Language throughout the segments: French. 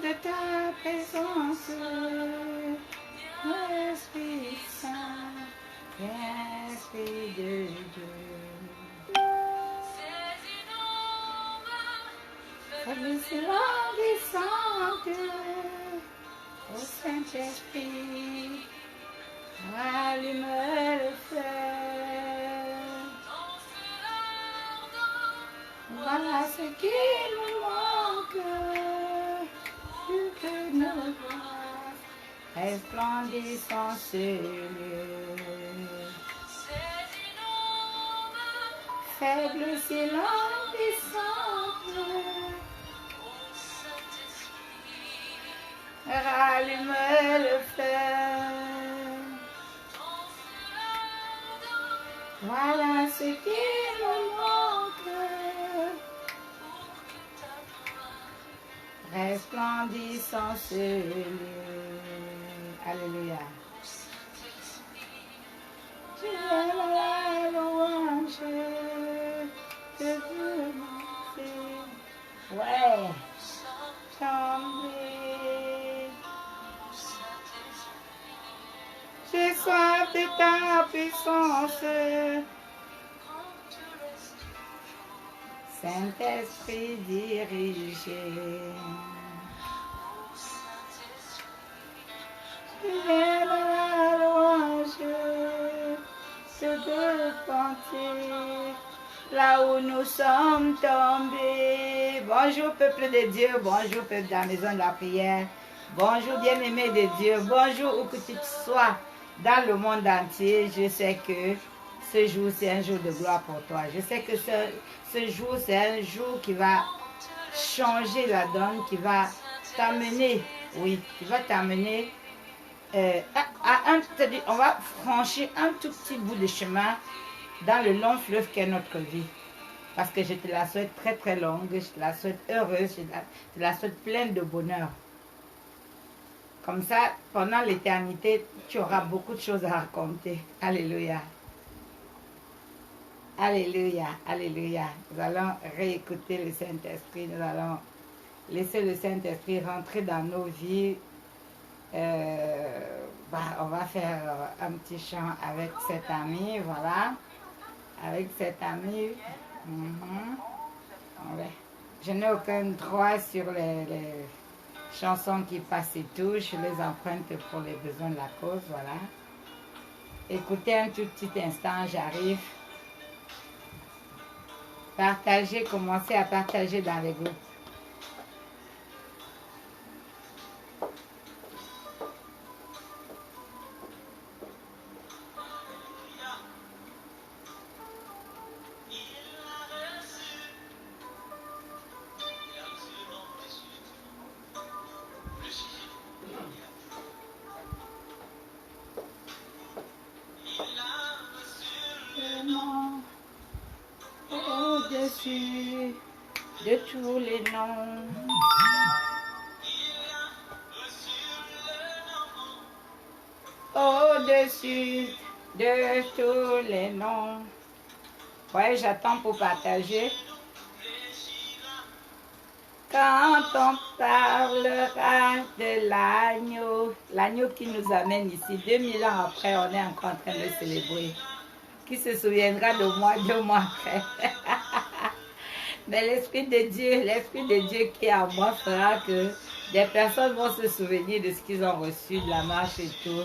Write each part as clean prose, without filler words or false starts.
de ta présence, Esprit Saint, Esprit de Dieu. Faible silence descend au Saint-Esprit, allume le feu. Voilà ce qui nous manque, plus que nos voix resplendissent ce lieu. Faible silence descend, rallume le feu. Voilà ce qui nous manque, resplendissant ce lieu. Alléluia. Tu es la louange de Dieu. Ouais. Trembler. J'ai soif de ta puissance. Saint-Esprit dirigé. Tu es la louange de repentir là où nous sommes tombés. Bonjour peuple de Dieu, bonjour peuple de la maison de la prière. Bonjour bien-aimé de Dieu, bonjour où que tu sois dans le monde entier. Je sais que ce jour c'est un jour de gloire pour toi. Je sais que ce jour c'est un jour qui va changer la donne, qui va t'amener, oui, qui va t'amener on va franchir un tout petit bout de chemin dans le long fleuve qu'est notre vie. Parce que je te la souhaite très très longue, je te la souhaite heureuse, je te la souhaite pleine de bonheur. Comme ça, pendant l'éternité, tu auras beaucoup de choses à raconter. Alléluia. Alléluia, alléluia. Nous allons réécouter le Saint-Esprit, nous allons laisser le Saint-Esprit rentrer dans nos vies. On va faire un petit chant avec cet ami, voilà. Avec cet ami. Ouais. Je n'ai aucun droit sur les chansons qui passent et tout. Je les emprunte pour les besoins de la cause, voilà. Écoutez un tout petit instant, j'arrive. Partagez, commencez à partager dans les groupes. Au-dessus de tous les noms. Au-dessus de tous les noms. Ouais, j'attends pour partager. Quand on parlera de l'agneau, l'agneau qui nous amène ici, 2000 ans après, on est encore en train de célébrer. Qui se souviendra de moi 2 mois après? Mais l'Esprit de Dieu qui est en moi fera que des personnes vont se souvenir de ce qu'ils ont reçu, de la marche et tout.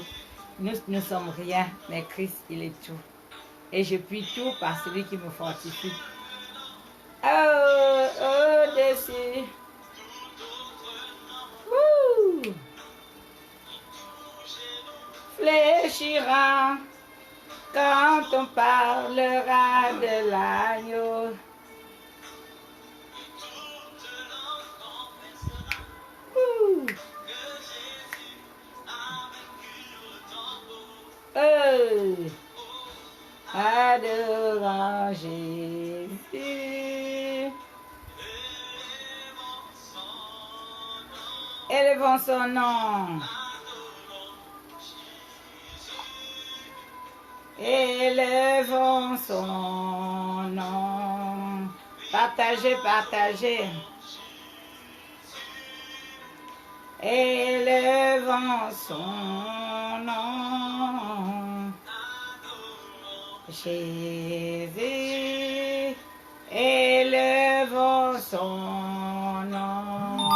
Nous ne sommes rien, mais Christ, il est tout. Et je puis tout par celui qui me fortifie. Oh, au-dessus. Fléchira quand on parlera de l'agneau. Adorant Jésus. Élevons son nom. Élevons son nom. Partagez, partagez. élevons son nom. Jésus, élevons son nom.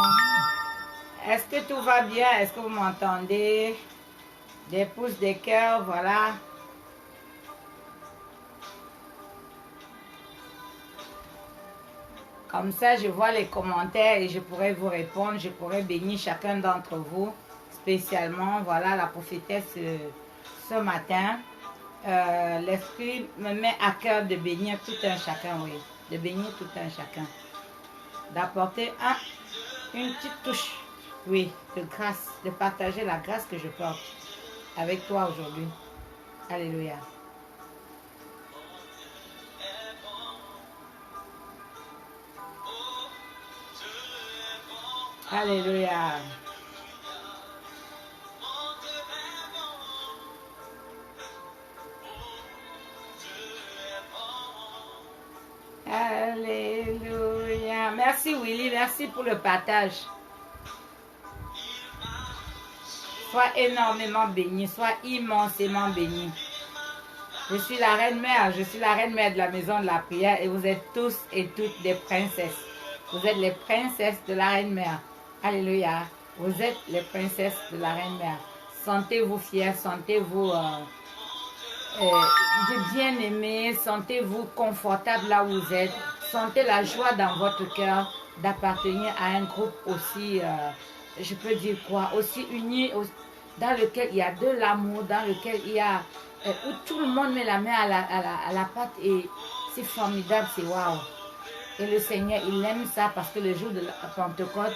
Est-ce que tout va bien? Est-ce que vous m'entendez? Des pouces, des cœurs, voilà. Comme ça, je vois les commentaires et je pourrais vous répondre. Je pourrais bénir chacun d'entre vous. Spécialement, voilà, la prophétesse ce matin. L'Esprit me met à cœur de bénir tout un chacun, oui. De bénir tout un chacun. D'apporter une petite touche, oui, de grâce. De partager la grâce que je porte avec toi aujourd'hui. Alléluia. Alléluia. Alléluia. Merci Willy, merci pour le partage. Sois énormément béni, sois immensément béni. Je suis la reine-mère, je suis la reine-mère de la maison de la prière et vous êtes tous et toutes des princesses. Vous êtes les princesses de la reine-mère. Alléluia. Vous êtes les princesses de la reine-mère. Sentez-vous fiers, sentez-vous bien-aimés, sentez-vous confortable là où vous êtes. Sentez la joie dans votre cœur d'appartenir à un groupe aussi, je peux dire quoi, aussi uni, dans lequel il y a de l'amour, dans lequel il y a, où tout le monde met la main à la pâte et c'est formidable, c'est waouh. Et le Seigneur, il aime ça parce que le jour de la Pentecôte,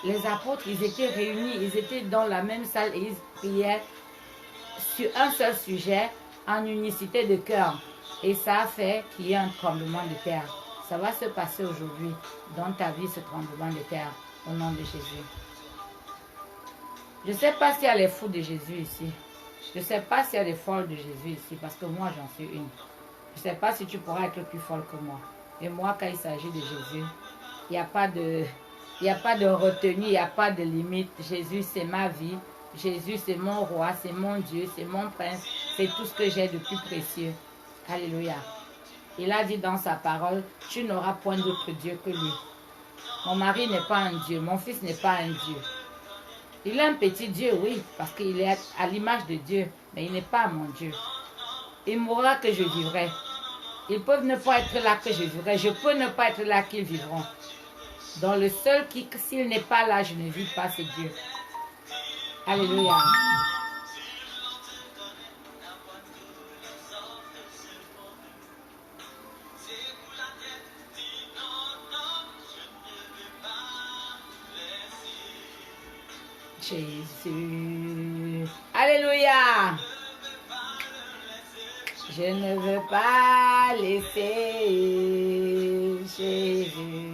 les apôtres, ils étaient réunis, ils étaient dans la même salle et ils priaient sur un seul sujet, en unicité de cœur. Et ça a fait qu'il y ait un tremblement de terre. Ça va se passer aujourd'hui dans ta vie, ce tremblement de terre, au nom de Jésus. Je ne sais pas s'il y a les fous de Jésus ici. Je ne sais pas s'il y a les folles de Jésus ici, parce que moi, j'en suis une. Je ne sais pas si tu pourras être plus folle que moi. Et moi, quand il s'agit de Jésus, il n'y a pas de retenue, il n'y a pas de limite. Jésus, c'est ma vie. Jésus, c'est mon roi, c'est mon Dieu, c'est mon prince. C'est tout ce que j'ai de plus précieux. Alléluia. Il a dit dans sa parole, tu n'auras point d'autre Dieu que lui. Mon mari n'est pas un Dieu, mon fils n'est pas un Dieu. Il est un petit Dieu, oui, parce qu'il est à l'image de Dieu, mais il n'est pas mon Dieu. Il mourra que je vivrai. Ils peuvent ne pas être là que je vivrai. Je peux ne pas être là qu'ils vivront. Donc le seul qui, s'il n'est pas là, je ne vis pas, c'est Dieu. Alléluia. Jésus. Alléluia. Je ne veux pas laisser Jésus.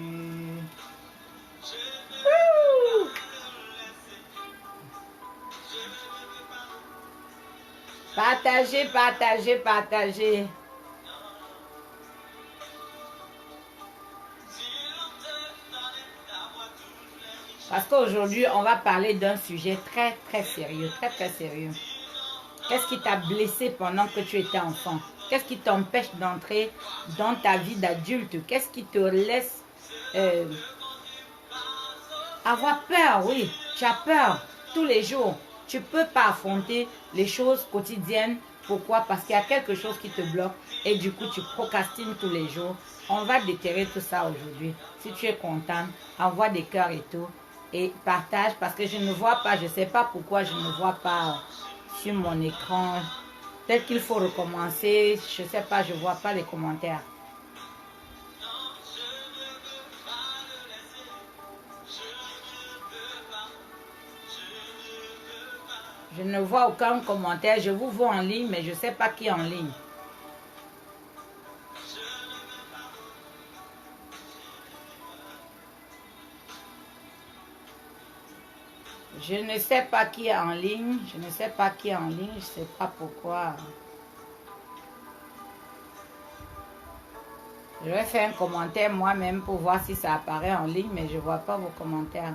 Wouh. Partagez, partagez, partagez. Parce qu'aujourd'hui, on va parler d'un sujet très, très sérieux, très, très sérieux. Qu'est-ce qui t'a blessé pendant que tu étais enfant? Qu'est-ce qui t'empêche d'entrer dans ta vie d'adulte? Qu'est-ce qui te laisse avoir peur? Oui, tu as peur tous les jours. Tu ne peux pas affronter les choses quotidiennes. Pourquoi? Parce qu'il y a quelque chose qui te bloque et du coup, tu procrastines tous les jours. On va déterrer tout ça aujourd'hui. Si tu es content, envoie des cœurs et tout. Et partage parce que je ne vois pas, je ne sais pas pourquoi je ne vois pas sur mon écran. Peut-être qu'il faut recommencer, je ne sais pas, je ne vois pas les commentaires. Je ne vois aucun commentaire, je vous vois en ligne, mais je ne sais pas qui est en ligne. Je ne sais pas qui est en ligne. Je ne sais pas qui est en ligne. Je ne sais pas pourquoi. Je vais faire un commentaire moi-même pour voir si ça apparaît en ligne, mais je ne vois pas vos commentaires.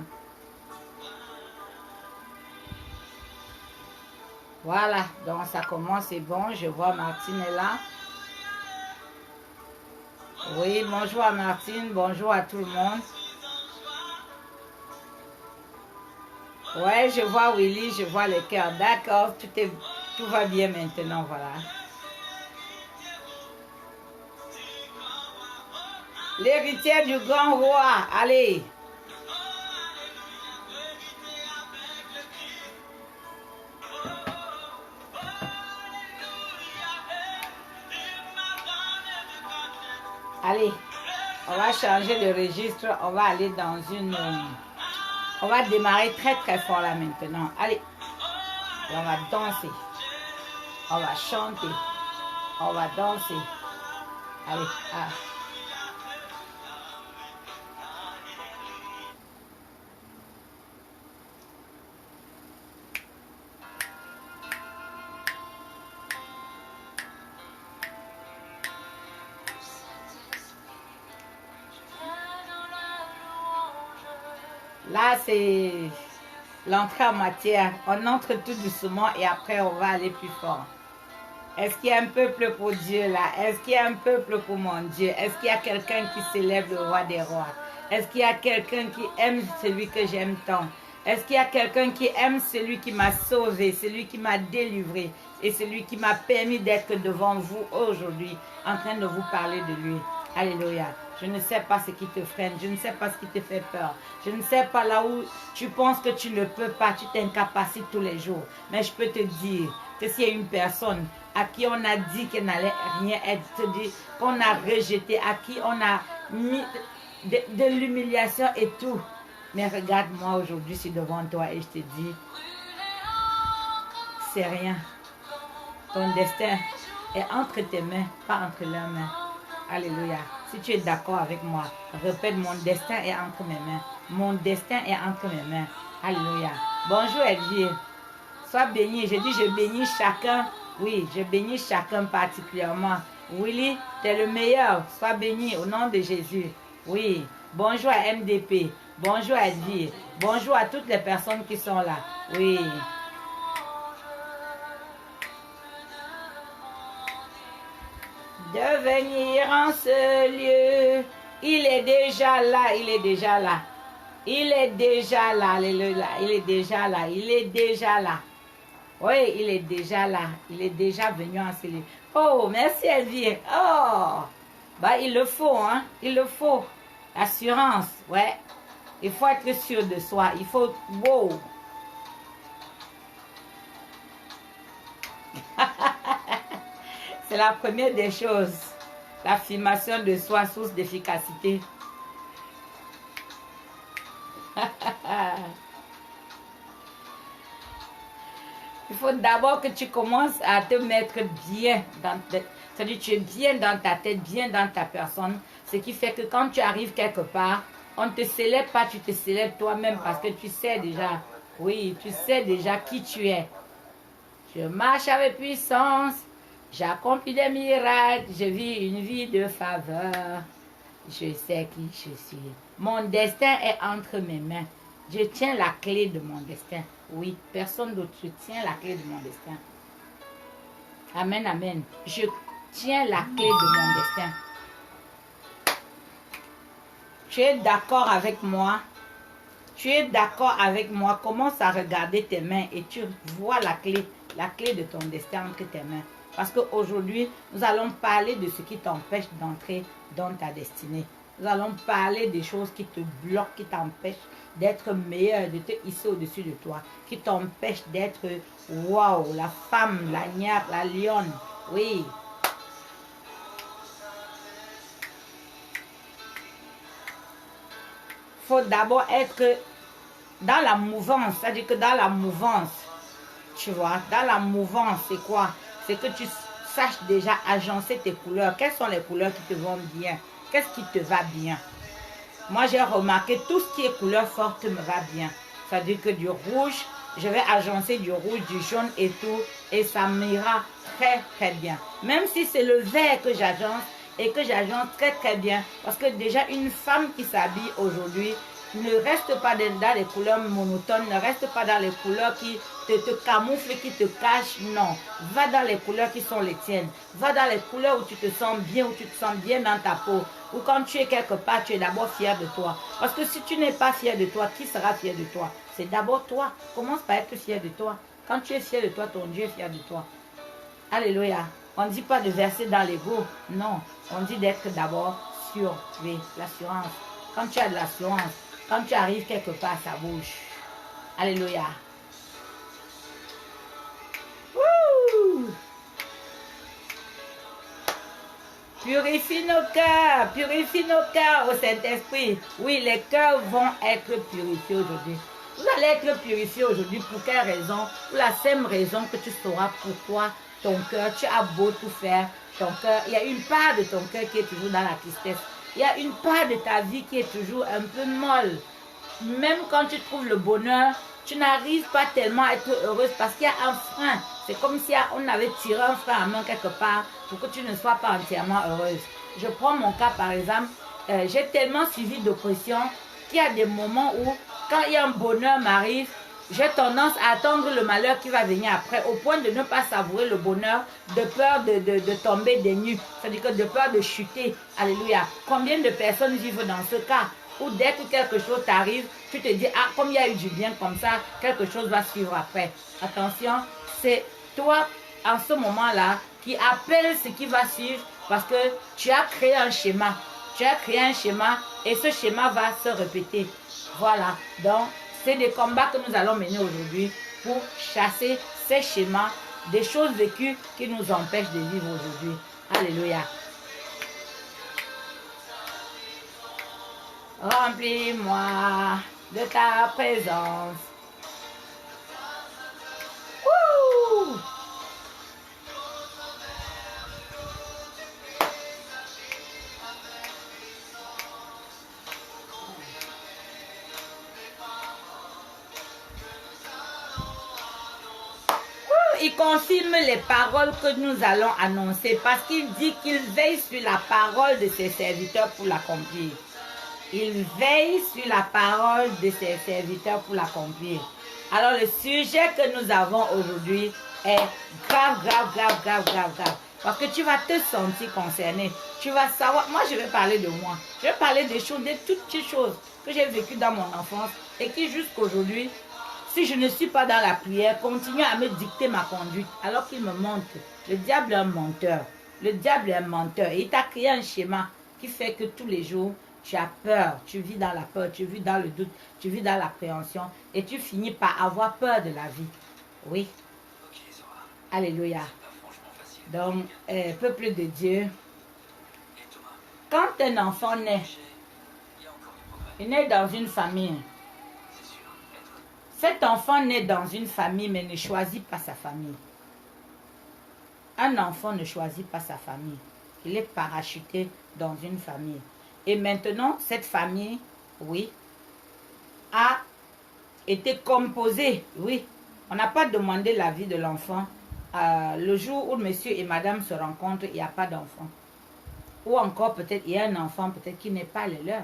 Voilà, donc ça commence, c'est bon. Je vois Martine est là. Oui, bonjour à Martine, bonjour à tout le monde. Ouais, je vois Willy, je vois le cœur. D'accord, tout va bien maintenant, voilà. L'héritière du grand roi, allez. Allez, on va changer de registre, on va aller dans une... on va démarrer très très fort là maintenant. Allez, on va danser, on va chanter, on va danser. Allez, ah. Là, c'est l'entrée en matière. On entre tout doucement et après, on va aller plus fort. Est-ce qu'il y a un peuple pour Dieu là? Est-ce qu'il y a un peuple pour mon Dieu? Est-ce qu'il y a quelqu'un qui célèbre le roi des rois? Est-ce qu'il y a quelqu'un qui aime celui que j'aime tant? Est-ce qu'il y a quelqu'un qui aime celui qui m'a sauvé, celui qui m'a délivré et celui qui m'a permis d'être devant vous aujourd'hui en train de vous parler de lui? Alléluia. Je ne sais pas ce qui te freine, je ne sais pas ce qui te fait peur. Je ne sais pas là où tu penses que tu ne peux pas, tu t'incapacites tous les jours. Mais je peux te dire que s'il y a une personne à qui on a dit qu'elle n'allait rien être, qu'on a rejeté, à qui on a mis de l'humiliation et tout. Mais regarde-moi aujourd'hui, je suis devant toi et je te dis, c'est rien. Ton destin est entre tes mains, pas entre leurs mains. Alléluia. Si tu es d'accord avec moi, répète, mon destin est entre mes mains. Mon destin est entre mes mains. Alléluia. Bonjour Elvire. Sois béni. Je dis, je bénis chacun. Oui, je bénis chacun particulièrement. Willy, tu es le meilleur. Sois béni au nom de Jésus. Oui. Bonjour à MDP. Bonjour à Elvire. Bonjour à toutes les personnes qui sont là. Oui. De venir en ce lieu. Il est déjà là, il est déjà là. Il est déjà là, alléluia. Il est déjà là, il est déjà là. Oui, il est déjà là. Il est déjà venu en ce lieu. Oh, merci Elvire. Oh, bah il le faut, hein. Il le faut. Assurance, ouais. Il faut être sûr de soi. Il faut, wow. C'est la première des choses. L'affirmation de soi, source d'efficacité. Il faut d'abord que tu commences à te mettre bien dans c'est-à-dire tu es bien dans ta tête, bien dans ta personne. Ce qui fait que quand tu arrives quelque part, on ne te célèbre pas, tu te célèbres toi-même parce que tu sais déjà, oui, tu sais déjà qui tu es. Je marche avec puissance. J'accomplis des miracles, je vis une vie de faveur. Je sais qui je suis. Mon destin est entre mes mains. Je tiens la clé de mon destin. Oui, personne d'autre. Je tiens la clé de mon destin. Amen, amen. Je tiens la clé de mon destin. Tu es d'accord avec moi? Tu es d'accord avec moi? Commence à regarder tes mains et tu vois la clé de ton destin entre tes mains. Parce qu'aujourd'hui, nous allons parler de ce qui t'empêche d'entrer dans ta destinée. Nous allons parler des choses qui te bloquent, qui t'empêchent d'être meilleur, de te hisser au-dessus de toi, qui t'empêchent d'être, waouh, la femme, la niaque, la lionne. Oui. Il faut d'abord être dans la mouvance. C'est-à-dire que dans la mouvance, tu vois, dans la mouvance, c'est quoi? C'est que tu saches déjà agencer tes couleurs. Quelles sont les couleurs qui te vont bien? Qu'est-ce qui te va bien? Moi, j'ai remarqué tout ce qui est couleur forte me va bien. C'est-à-dire que du rouge, je vais agencer du rouge, du jaune et tout. Et ça m'ira très, très bien. Même si c'est le vert que j'agence et que j'agence très, très bien. Parce que déjà, une femme qui s'habille aujourd'hui, Ne reste pas dans les couleurs monotones, ne reste pas dans les couleurs qui te camouflent, qui te cachent. Non, va dans les couleurs qui sont les tiennes. Va dans les couleurs où tu te sens bien, où tu te sens bien dans ta peau. Ou quand tu es quelque part, tu es d'abord fier de toi. Parce que si tu n'es pas fier de toi, qui sera fier de toi? C'est d'abord toi. Commence par être fier de toi. Quand tu es fier de toi, ton Dieu est fier de toi. Alléluia. On ne dit pas de verser dans l'ego. Non, on dit d'être d'abord sûr. Oui, l'assurance. Quand tu as de l'assurance, quand tu arrives quelque part, ça bouge. Alléluia. Wouh! Purifie nos cœurs au Saint-Esprit. Oui, les cœurs vont être purifiés aujourd'hui. Vous allez être purifiés aujourd'hui pour quelle raison? Pour la simple raison que tu sauras pourquoi ton cœur, tu as beau tout faire, ton cœur, il y a une part de ton cœur qui est toujours dans la tristesse. Il y a une part de ta vie qui est toujours un peu molle. Même quand tu trouves le bonheur, tu n'arrives pas tellement à être heureuse parce qu'il y a un frein. C'est comme si on avait tiré un frein à main quelque part pour que tu ne sois pas entièrement heureuse. Je prends mon cas par exemple, j'ai tellement suivi d'oppression qu'il y a des moments où quand il y a un bonheur m'arrive, j'ai tendance à attendre le malheur qui va venir après, au point de ne pas savourer le bonheur, de peur de tomber des nues, c'est-à-dire que de peur de chuter. Alléluia. Combien de personnes vivent dans ce cas? Ou dès que quelque chose t'arrive, tu te dis, ah, comme il y a eu du bien comme ça, quelque chose va suivre après. Attention, c'est toi, en ce moment-là, qui appelle ce qui va suivre parce que tu as créé un schéma. Tu as créé un schéma et ce schéma va se répéter. Voilà. Donc, c'est des combats que nous allons mener aujourd'hui pour chasser ces schémas, des choses vécues qui nous empêchent de vivre aujourd'hui. Alléluia. Remplis-moi de ta présence. Wouh! Il confirme les paroles que nous allons annoncer parce qu'il dit qu'il veille sur la parole de ses serviteurs pour l'accomplir. Il veille sur la parole de ses serviteurs pour l'accomplir. Alors le sujet que nous avons aujourd'hui est grave. Parce que tu vas te sentir concerné. Tu vas savoir, moi je vais parler de moi. Je vais parler des choses, des toutes petites choses que j'ai vécues dans mon enfance et qui jusqu'aujourd'hui, si je ne suis pas dans la prière, continue à me dicter ma conduite alors qu'il me montre. Le diable est un menteur. Le diable est un menteur. Et il t'a créé un schéma qui fait que tous les jours, tu as peur, tu vis dans la peur, tu vis dans le doute, tu vis dans l'appréhension et tu finis par avoir peur de la vie. Oui. Alléluia. Donc, peuple de Dieu, quand un enfant naît, il naît dans une famille. Cet enfant naît dans une famille mais ne choisit pas sa famille. Un enfant ne choisit pas sa famille. Il est parachuté dans une famille. Et maintenant, cette famille, oui, a été composée, oui. On n'a pas demandé l'avis de l'enfant. Le jour où monsieur et madame se rencontrent, il n'y a pas d'enfant. Ou encore, peut-être, il y a un enfant, peut-être, qui n'est pas le leur.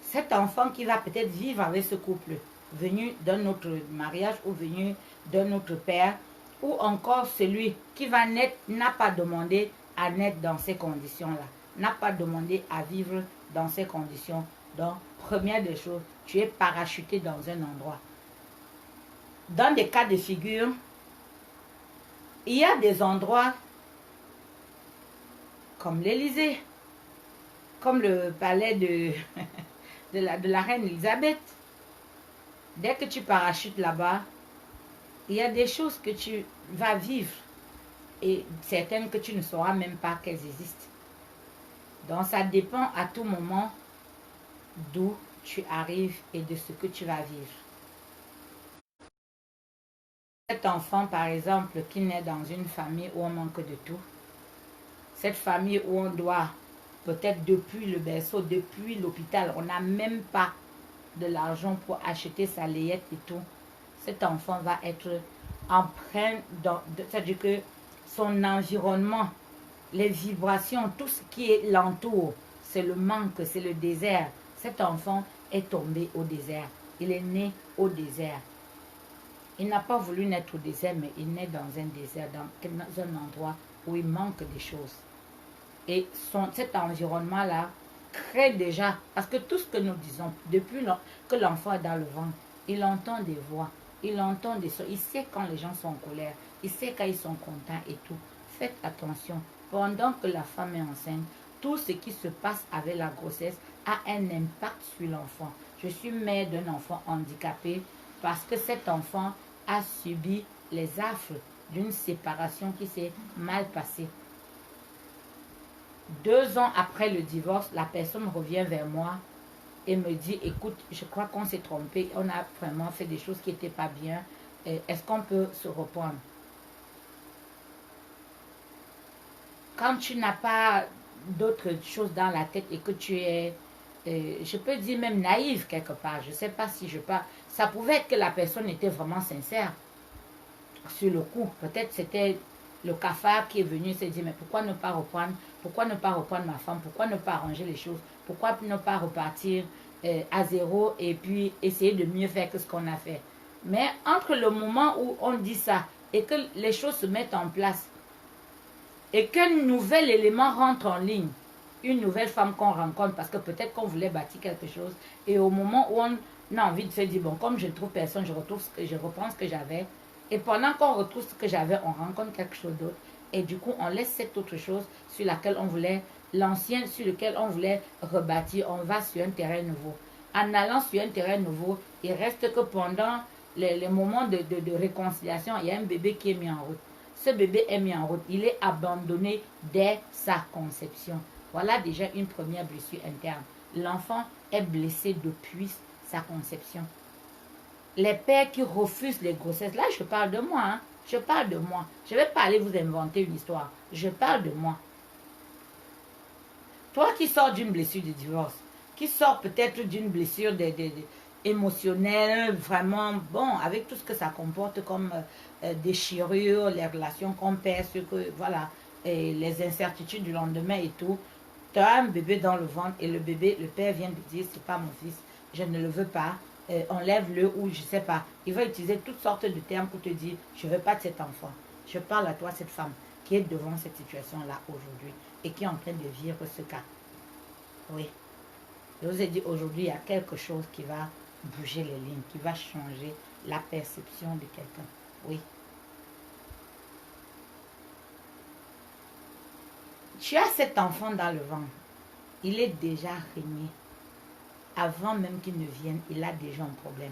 Cet enfant qui va peut-être vivre avec ce couple, venu d'un autre mariage ou venu d'un autre père, ou encore celui qui va naître, n'a pas demandé à naître dans ces conditions-là. N'a pas demandé à vivre dans ces conditions. Donc, première des choses, tu es parachuté dans un endroit. Dans des cas de figure, il y a des endroits comme l'Élysée, comme le palais de la reine Elisabeth. Dès que tu parachutes là-bas, il y a des choses que tu vas vivre et certaines que tu ne sauras même pas qu'elles existent. Donc ça dépend à tout moment d'où tu arrives et de ce que tu vas vivre. Cet enfant, par exemple, qui naît dans une famille où on manque de tout, cette famille où on doit, peut-être depuis le berceau, depuis l'hôpital, on n'a même pas de l'argent pour acheter sa layette et tout, cet enfant va être empreint, c'est-à-dire que son environnement, les vibrations, tout ce qui l'entoure, c'est le manque, c'est le désert, Cet enfant est tombé au désert. Il est né au désert. Il n'a pas voulu naître au désert, mais il naît dans un désert, dans un endroit où il manque des choses. Et cet environnement-là crée déjà, parce que tout ce que nous disons, depuis que l'enfant est dans le ventre, il entend des voix, il entend des sons, il sait quand les gens sont en colère, il sait quand ils sont contents et tout. Faites attention, pendant que la femme est enceinte, tout ce qui se passe avec la grossesse a un impact sur l'enfant. Je suis mère d'un enfant handicapé parce que cet enfant a subi les affres d'une séparation qui s'est mal passée. 2 ans après le divorce, la personne revient vers moi et me dit, écoute, je crois qu'on s'est trompé, on a vraiment fait des choses qui n'étaient pas bien, est-ce qu'on peut se reprendre? Quand tu n'as pas d'autres choses dans la tête et que tu es, je peux dire même naïve quelque part, je ne sais pas si je parle, ça pouvait être que la personne était vraiment sincère sur le coup, peut-être c'était le cafard qui est venu se dire, mais pourquoi ne pas reprendre ma femme, pourquoi ne pas arranger les choses, pourquoi ne pas repartir à zéro et puis essayer de mieux faire que ce qu'on a fait. Mais entre le moment où on dit ça et que les choses se mettent en place et qu'un nouvel élément rentre en ligne, une nouvelle femme qu'on rencontre parce que peut-être qu'on voulait bâtir quelque chose et au moment où on a envie de se dire, bon, comme je ne trouve personne, je reprends ce que j'avais. Et pendant qu'on retrouve ce que j'avais, on rencontre quelque chose d'autre. Et du coup, on laisse cette autre chose sur laquelle on voulait, l'ancien sur lequel on voulait rebâtir. On va sur un terrain nouveau. En allant sur un terrain nouveau, il reste que pendant les moments de réconciliation, il y a un bébé qui est mis en route. Ce bébé est mis en route. Il est abandonné dès sa conception. Voilà déjà une première blessure interne. L'enfant est blessé depuis sa conception. Les pères qui refusent les grossesses, là je parle de moi, hein. Je parle de moi. Je ne vais pas aller vous inventer une histoire. Je parle de moi. Toi qui sors d'une blessure de divorce, qui sors peut-être d'une blessure émotionnelle, vraiment, bon, avec tout ce que ça comporte comme déchirure, les relations qu'on perd, voilà, et les incertitudes du lendemain et tout. Tu as un bébé dans le ventre et le père vient de dire, c'est pas mon fils, je ne le veux pas. Enlève-le ou je sais pas. Il va utiliser toutes sortes de termes pour te dire, je ne veux pas de cet enfant. Je parle à toi, cette femme qui est devant cette situation-là aujourd'hui et qui est en train de vivre ce cas. Oui. Je vous ai dit aujourd'hui, il y a quelque chose qui va bouger les lignes, qui va changer la perception de quelqu'un. Oui. Tu as cet enfant dans le ventre. Il est déjà régné. Avant même qu'il ne vienne, il a déjà un problème.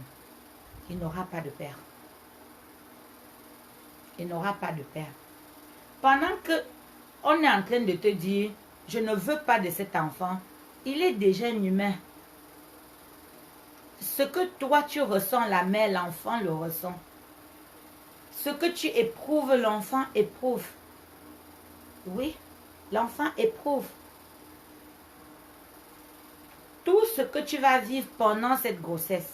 Il n'aura pas de père. Il n'aura pas de père. Pendant que on est en train de te dire, je ne veux pas de cet enfant, il est déjà un humain. Ce que toi tu ressens, la mère, l'enfant le ressent. Ce que tu éprouves, l'enfant éprouve. Oui, l'enfant éprouve. Tout ce que tu vas vivre pendant cette grossesse,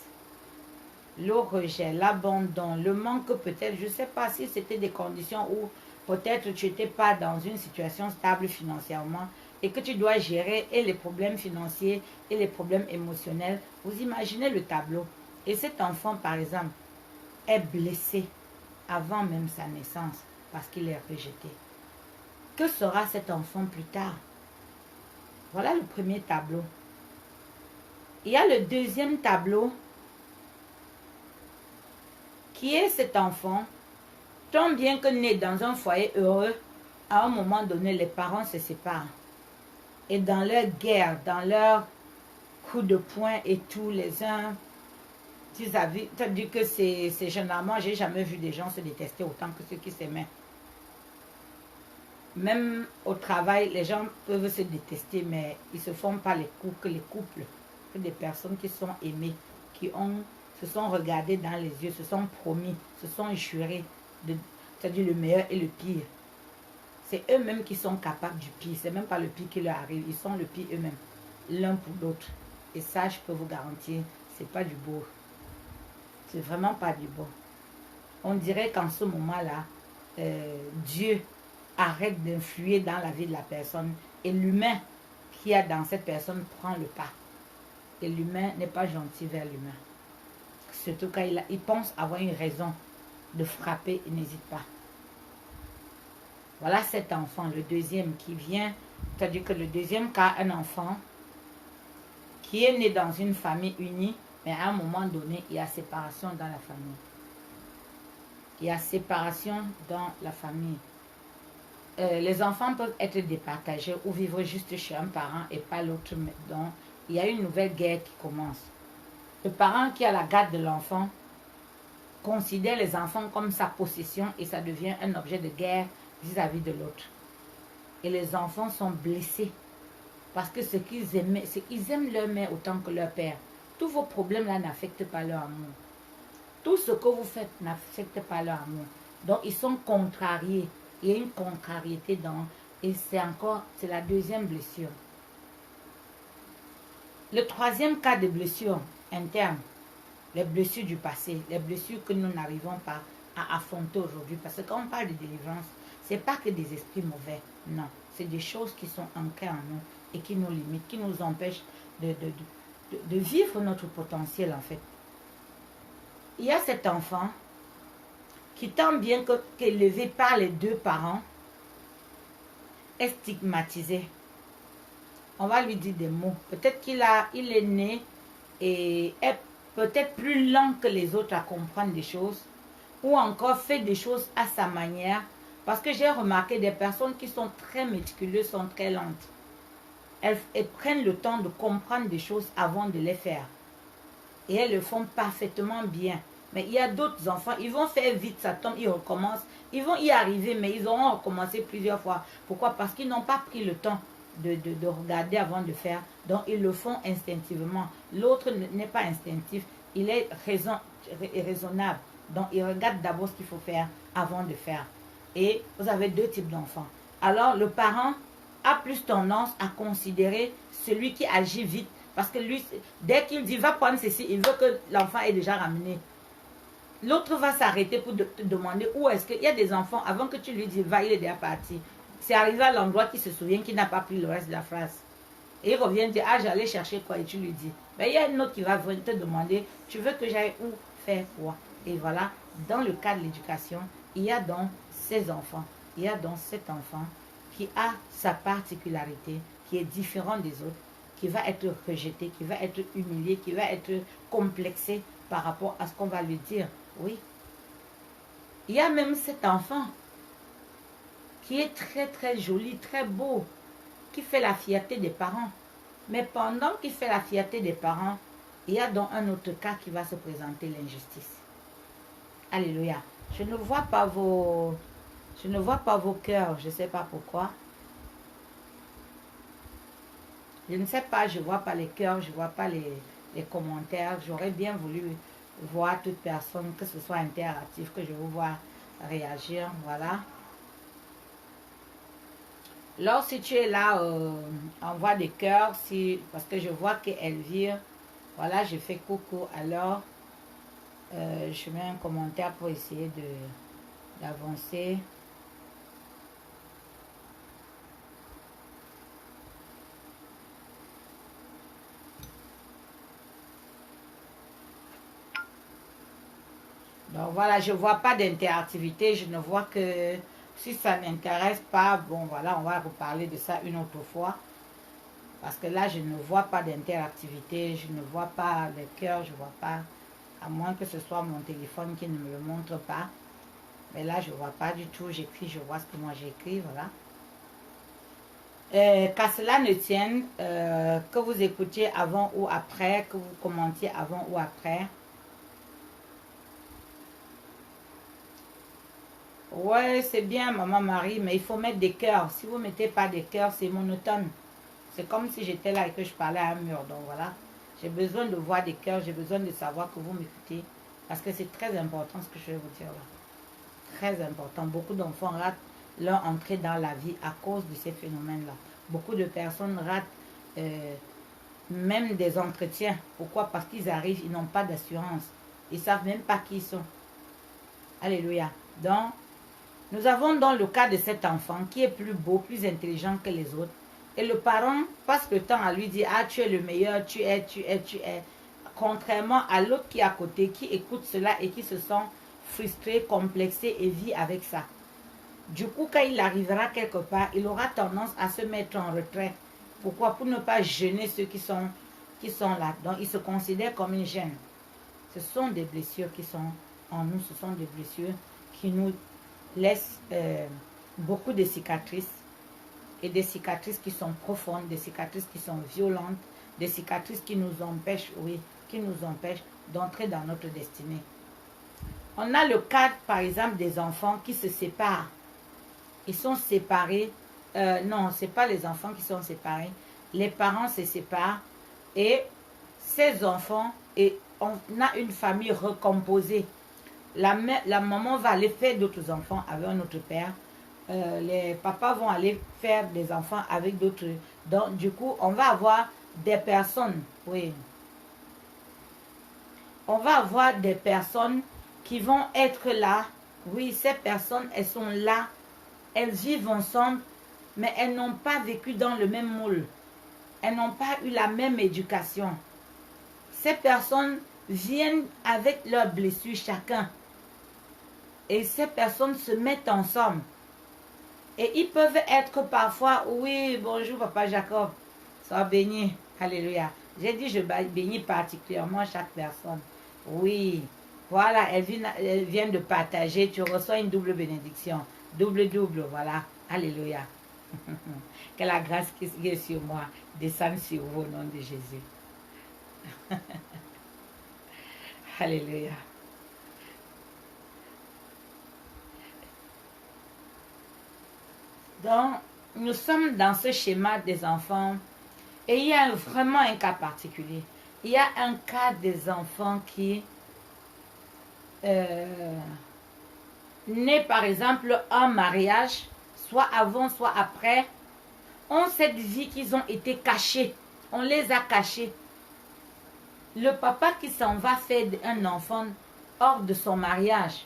le rejet, l'abandon, le manque peut-être, je ne sais pas si c'était des conditions où peut-être tu n'étais pas dans une situation stable financièrement et que tu dois gérer et les problèmes financiers et les problèmes émotionnels. Vous imaginez le tableau. Et cet enfant, par exemple, est blessé avant même sa naissance parce qu'il est rejeté. Que sera cet enfant plus tard? Voilà le premier tableau. Il y a le deuxième tableau qui est cet enfant, tant bien que né dans un foyer heureux, à un moment donné, les parents se séparent. Et dans leur guerre, dans leur coup de poing et tout, les uns, tu as dit que c'est généralement, j'ai jamais vu des gens se détester autant que ceux qui s'aimaient. Même au travail, les gens peuvent se détester, mais ils ne se font pas les coups que les couples, que des personnes qui sont aimées, qui se sont regardées dans les yeux, se sont promis, se sont jurés, c'est-à-dire le meilleur et le pire. C'est eux-mêmes qui sont capables du pire. C'est même pas le pire qui leur arrive. Ils sont le pire eux-mêmes, l'un pour l'autre. Et ça, je peux vous garantir, c'est pas du beau. C'est vraiment pas du beau. On dirait qu'en ce moment-là, Dieu arrête d'influer dans la vie de la personne et l'humain qui a dans cette personne prend le pas. et l'humain n'est pas gentil vers l'humain. Surtout quand il pense avoir une raison de frapper, il n'hésite pas. Voilà cet enfant, le deuxième qui vient, c'est-à-dire que le deuxième cas, un enfant qui est né dans une famille unie, mais à un moment donné, il y a séparation dans la famille. Il y a séparation dans la famille. Les enfants peuvent être départagés ou vivre juste chez un parent et pas l'autre. Donc, il y a une nouvelle guerre qui commence. Le parent qui a la garde de l'enfant considère les enfants comme sa possession et ça devient un objet de guerre vis-à-vis de l'autre. Et les enfants sont blessés parce que ce qu'ils aimaient, c'est qu'ils aiment leur mère autant que leur père. Tous vos problèmes là n'affectent pas leur amour. Tout ce que vous faites n'affecte pas leur amour. Donc ils sont contrariés. Il y a une contrariété dans... Et c'est la deuxième blessure. Le troisième cas de blessure interne, les blessures du passé, les blessures que nous n'arrivons pas à affronter aujourd'hui. Parce que quand on parle de délivrance, ce n'est pas que des esprits mauvais. Non, c'est des choses qui sont ancrées en nous et qui nous limitent, qui nous empêchent de vivre notre potentiel en fait. Il y a cet enfant qui, tant bien qu'élevé par les deux parents, est stigmatisé. On va lui dire des mots. Peut-être qu'il est né et est peut-être plus lent que les autres à comprendre des choses ou encore fait des choses à sa manière. Parce que j'ai remarqué des personnes qui sont très méticuleuses, sont très lentes. Elles prennent le temps de comprendre des choses avant de les faire. Et elles le font parfaitement bien. Mais il y a d'autres enfants, ils vont faire vite, ça tombe, ils recommencent. Ils vont y arriver, mais ils auront recommencé plusieurs fois. Pourquoi? Parce qu'ils n'ont pas pris le temps de regarder avant de faire. Donc, ils le font instinctivement. L'autre n'est pas instinctif, il est raisonnable. Donc, il regarde d'abord ce qu'il faut faire avant de faire. Et vous avez deux types d'enfants. Alors, le parent a plus tendance à considérer celui qui agit vite. Parce que lui, dès qu'il dit, va prendre ceci, il veut que l'enfant ait déjà ramené. L'autre va s'arrêter pour te demander où est-ce qu'il y a des enfants, avant que tu lui dises, va, il est déjà parti. C'est arrivé à l'endroit qu'il se souvient qu'il n'a pas pris le reste de la phrase. Et il revient dire, ah, j'allais chercher quoi, et tu lui dis. Mais il y a une autre qui va te demander, tu veux que j'aille où faire quoi? Et voilà, dans le cas de l'éducation, il y a donc ces enfants, il y a donc cet enfant qui a sa particularité, qui est différent des autres, qui va être rejeté, qui va être humilié, qui va être complexé par rapport à ce qu'on va lui dire. Oui. Il y a même cet enfant qui est très très joli, très beau, qui fait la fierté des parents. Mais pendant qu'il fait la fierté des parents, il y a donc un autre cas qui va se présenter, l'injustice. Alléluia. Je ne vois pas vos cœurs, je ne sais pas pourquoi. Je ne sais pas, je ne vois pas les cœurs, je ne vois pas les commentaires. J'aurais bien voulu voir toute personne, que ce soit interactif, que je vous vois réagir. Voilà. Alors, si tu es là, envoie des cœurs, parce que je vois qu'Elvire, voilà, je fais coucou. Alors, je mets un commentaire pour essayer d'avancer. Donc voilà, je ne vois pas d'interactivité, je ne vois que si ça n'intéresse pas, bon voilà, on va reparler de ça une autre fois. Parce que là, je ne vois pas d'interactivité, je ne vois pas les cœurs, je ne vois pas, à moins que ce soit mon téléphone qui ne me le montre pas. Mais là, je ne vois pas du tout, j'écris, je vois ce que moi j'écris, voilà. Qu'à cela ne tienne, que vous écoutiez avant ou après, que vous commentiez avant ou après. Ouais, c'est bien, maman Marie, mais il faut mettre des cœurs. Si vous ne mettez pas des cœurs, c'est monotone. C'est comme si j'étais là et que je parlais à un mur. Donc voilà, j'ai besoin de voir des cœurs, j'ai besoin de savoir que vous m'écoutez. Parce que c'est très important ce que je vais vous dire là. Très important. Beaucoup d'enfants ratent leur entrée dans la vie à cause de ces phénomènes-là. Beaucoup de personnes ratent même des entretiens. Pourquoi? Parce qu'ils arrivent, ils n'ont pas d'assurance. Ils ne savent même pas qui ils sont. Alléluia. Donc, nous avons dans le cas de cet enfant qui est plus beau, plus intelligent que les autres, Et le parent passe le temps à lui dire, ah, tu es le meilleur, tu es. Contrairement à l'autre qui est à côté, qui écoute cela et qui se sent frustré, complexé et vit avec ça. Du coup, quand il arrivera quelque part, il aura tendance à se mettre en retrait. Pourquoi? Pour ne pas gêner ceux qui sont là. Donc, il se considère comme une gêne. Ce sont des blessures qui sont en nous, ce sont des blessures qui nous laissent beaucoup de cicatrices. Et des cicatrices qui sont profondes, des cicatrices qui sont violentes, des cicatrices qui nous empêchent, d'entrer dans notre destinée. On a le cas, par exemple, des enfants qui se séparent. Ils sont séparés. Non, ce n'est pas les enfants qui sont séparés. Les parents se séparent et ces enfants, et on a une famille recomposée. La maman va aller faire d'autres enfants avec un autre père. Les papas vont aller faire des enfants avec d'autres. Donc, du coup, on va avoir des personnes, oui. On va avoir des personnes qui vont être là. Oui, ces personnes, elles sont là. Elles vivent ensemble, mais elles n'ont pas vécu dans le même moule. Elles n'ont pas eu la même éducation. Ces personnes viennent avec leurs blessures chacun. Et ces personnes se mettent ensemble. Et ils peuvent être parfois, oui, bonjour Papa Jacob, sois béni, alléluia. J'ai dit, je bénis particulièrement chaque personne. Oui, voilà, elle vient de partager, tu reçois une double bénédiction. Double, voilà, alléluia. Que la grâce qui est sur moi descende sur vous au nom de Jésus. Alléluia. Donc, nous sommes dans ce schéma des enfants et il y a vraiment un cas particulier. Il y a un cas des enfants qui naît par exemple en mariage, soit avant, soit après, ont cette vie qu'ils ont été cachés. On les a cachés. Le papa qui s'en va faire un enfant hors de son mariage,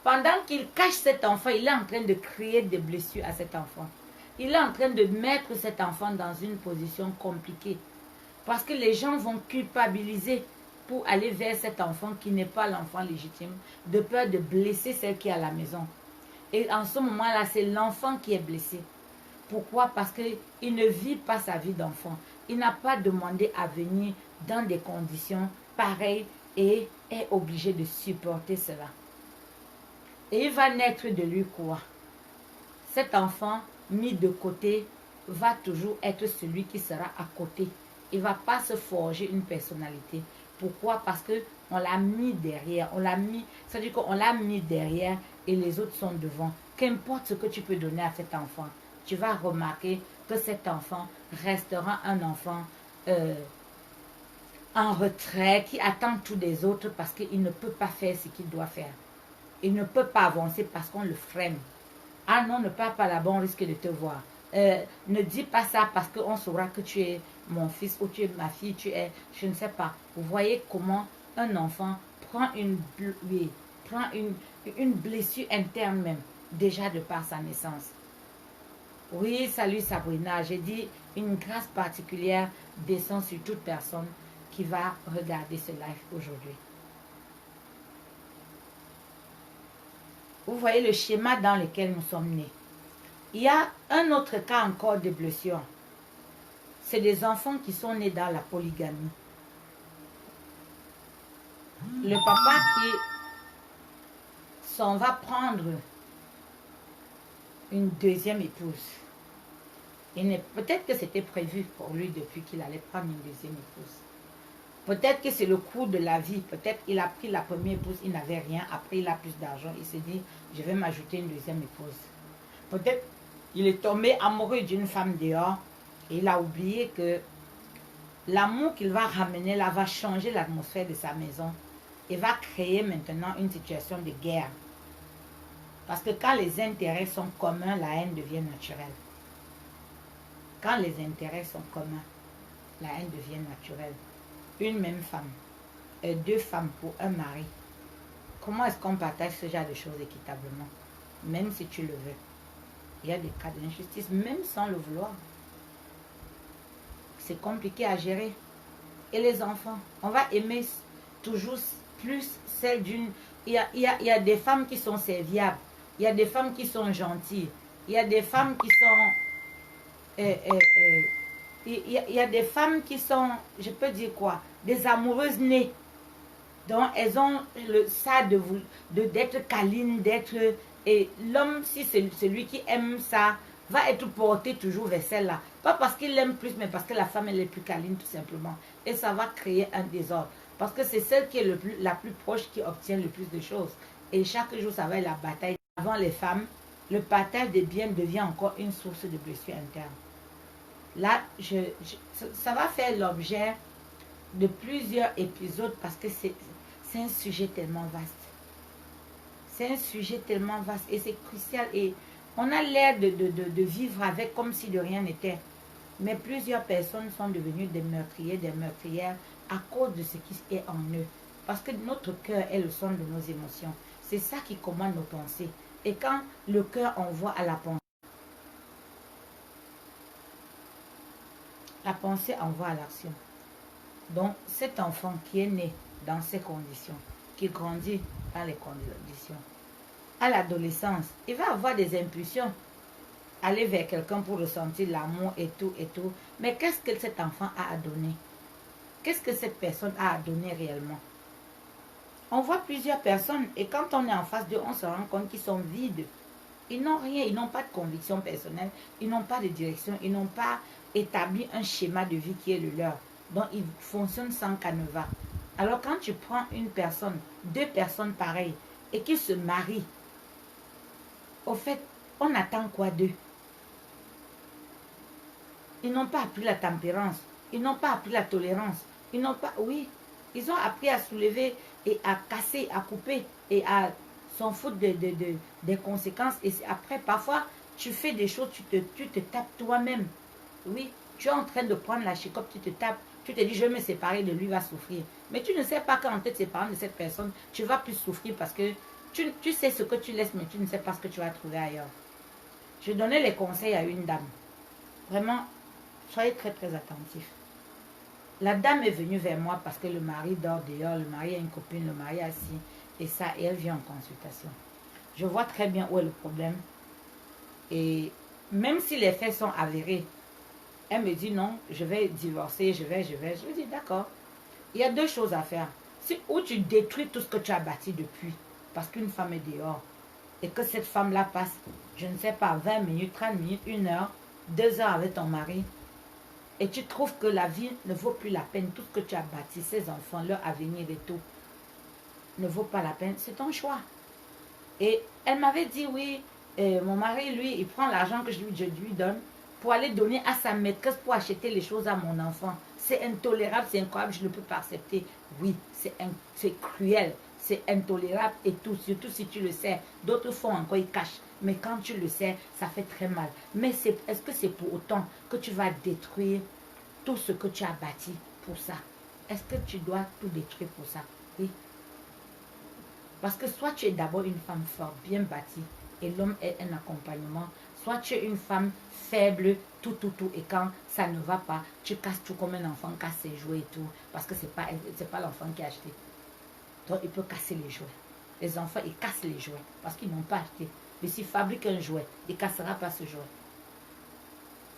pendant qu'il cache cet enfant, il est en train de créer des blessures à cet enfant. Il est en train de mettre cet enfant dans une position compliquée. Parce que les gens vont culpabiliser pour aller vers cet enfant qui n'est pas l'enfant légitime, de peur de blesser celle qui est à la maison. Et en ce moment-là, c'est l'enfant qui est blessé. Pourquoi? Parce qu'il ne vit pas sa vie d'enfant. Il n'a pas demandé à venir dans des conditions pareilles et est obligé de supporter cela. Et il va naître de lui quoi? Cet enfant mis de côté va toujours être celui qui sera à côté. Il ne va pas se forger une personnalité. Pourquoi? Parce qu'on l'a mis derrière. C'est-à-dire qu'on l'a mis derrière et les autres sont devant. Qu'importe ce que tu peux donner à cet enfant, tu vas remarquer que cet enfant restera un enfant en retrait qui attend tous les autres parce qu'il ne peut pas faire ce qu'il doit faire. Il ne peut pas avancer parce qu'on le freine. Ah non, ne parle pas là-bas, on risque de te voir. Ne dis pas ça parce qu'on saura que tu es mon fils ou tu es ma fille, tu es, je ne sais pas. Vous voyez comment un enfant prend une blessure interne même, déjà de par sa naissance. Oui, salut Sabrina, j'ai dit une grâce particulière descend sur toute personne qui va regarder ce live aujourd'hui. Vous voyez le schéma dans lequel nous sommes nés. Il y a un autre cas encore de blessure. C'est des enfants qui sont nés dans la polygamie. Le papa qui s'en va prendre une deuxième épouse. Peut-être que c'était prévu pour lui depuis qu'il allait prendre une deuxième épouse. Peut-être que c'est le cours de la vie. Peut-être qu'il a pris la première épouse, il n'avait rien. Après, il a plus d'argent. Il s'est dit, je vais m'ajouter une deuxième épouse. Peut-être qu'il est tombé amoureux d'une femme dehors. Et il a oublié que l'amour qu'il va ramener là va changer l'atmosphère de sa maison. Et va créer maintenant une situation de guerre. Parce que quand les intérêts sont communs, la haine devient naturelle. Quand les intérêts sont communs, la haine devient naturelle. Une même femme, deux femmes pour un mari. Comment est-ce qu'on partage ce genre de choses équitablement? Même si tu le veux. Il y a des cas d'injustice, même sans le vouloir. c'est compliqué à gérer. Et les enfants, on va aimer toujours plus celle d'une... Il y a des femmes qui sont serviables, il y a des femmes qui sont gentilles, il y a des femmes qui sont... il y a des femmes qui sont, je peux dire quoi, des amoureuses nées. Donc, elles ont ça d'être câline, d'être... Et l'homme, si c'est celui qui aime ça, va être porté toujours vers celle-là. Pas parce qu'il l'aime plus, mais parce que la femme, elle est plus câline, tout simplement. Et ça va créer un désordre. Parce que c'est celle qui est la plus proche qui obtient le plus de choses. Et chaque jour, ça va être la bataille. Avant les femmes, le partage des biens devient encore une source de blessures internes. Là, ça va faire l'objet de plusieurs épisodes parce que c'est un sujet tellement vaste. C'est un sujet tellement vaste et c'est crucial. Et on a l'air de vivre avec comme si de rien n'était. Mais plusieurs personnes sont devenues des meurtriers, des meurtrières à cause de ce qui est en eux. Parce que notre cœur est le centre de nos émotions. C'est ça qui commande nos pensées. Et quand le cœur envoie à la pensée envoie à l'action. Donc, cet enfant qui est né dans ces conditions, qui grandit dans les conditions, à l'adolescence, il va avoir des impulsions, aller vers quelqu'un pour ressentir l'amour et tout et tout. Mais qu'est-ce que cet enfant a à donner? Qu'est-ce que cette personne a à donner réellement? On voit plusieurs personnes et quand on est en face d'eux, on se rend compte qu'ils sont vides. Ils n'ont rien, ils n'ont pas de conviction personnelle, ils n'ont pas de direction, ils n'ont pas établi un schéma de vie qui est le leur. Donc, ils fonctionnent sans canevas. Alors, quand tu prends une personne, deux personnes pareilles, et qu'ils se marient, au fait, on attend quoi d'eux? Ils n'ont pas appris la tempérance, ils n'ont pas appris la tolérance, ils n'ont pas, oui, ils ont appris à soulever et à casser, à couper et à s'en foutre des conséquences. Et après, parfois, tu fais des choses, tu te tapes toi-même. Oui, tu es en train de prendre la chicotte, tu te tapes, tu te dis, je vais me séparer de lui, va souffrir. Mais tu ne sais pas qu'en te séparant de cette personne, tu vas plus souffrir parce que tu sais ce que tu laisses, mais tu ne sais pas ce que tu vas trouver ailleurs. Je donnais les conseils à une dame. Vraiment, soyez très très attentifs. La dame est venue vers moi parce que le mari dort dehors, le mari a une copine, le mari est assis, et ça, et elle vient en consultation. Je vois très bien où est le problème. Et même si les faits sont avérés, elle me dit non, je vais divorcer, je vais. Je lui dis d'accord. Il y a deux choses à faire. Si ou tu détruis tout ce que tu as bâti depuis, parce qu'une femme est dehors, et que cette femme-là passe, je ne sais pas, 20 minutes, 30 minutes, 1 heure, 2 heures avec ton mari, et tu trouves que la vie ne vaut plus la peine, tout ce que tu as bâti, ces enfants, leur avenir et tout, ne vaut pas la peine, c'est ton choix. Et elle m'avait dit oui, mon mari, lui, il prend l'argent que je lui donne pour aller donner à sa maîtresse pour acheter les choses à mon enfant. C'est intolérable, c'est incroyable, je ne peux pas accepter. Oui, c'est cruel, c'est intolérable et tout, surtout si tu le sais. D'autres font encore, ils cachent. Mais quand tu le sais, ça fait très mal. Mais est-ce que c'est pour autant que tu vas détruire tout ce que tu as bâti pour ça? Est-ce que tu dois tout détruire pour ça? Oui. Parce que soit tu es d'abord une femme forte, bien bâtie, et l'homme est un accompagnement, soit tu es une femme faible, tout, et quand ça ne va pas, tu casses tout comme un enfant casse ses jouets et tout, parce que c'est pas l'enfant qui a acheté. Donc il peut casser les jouets. Les enfants, ils cassent les jouets, parce qu'ils n'ont pas acheté. Mais s'il fabrique un jouet, il ne cassera pas ce jouet.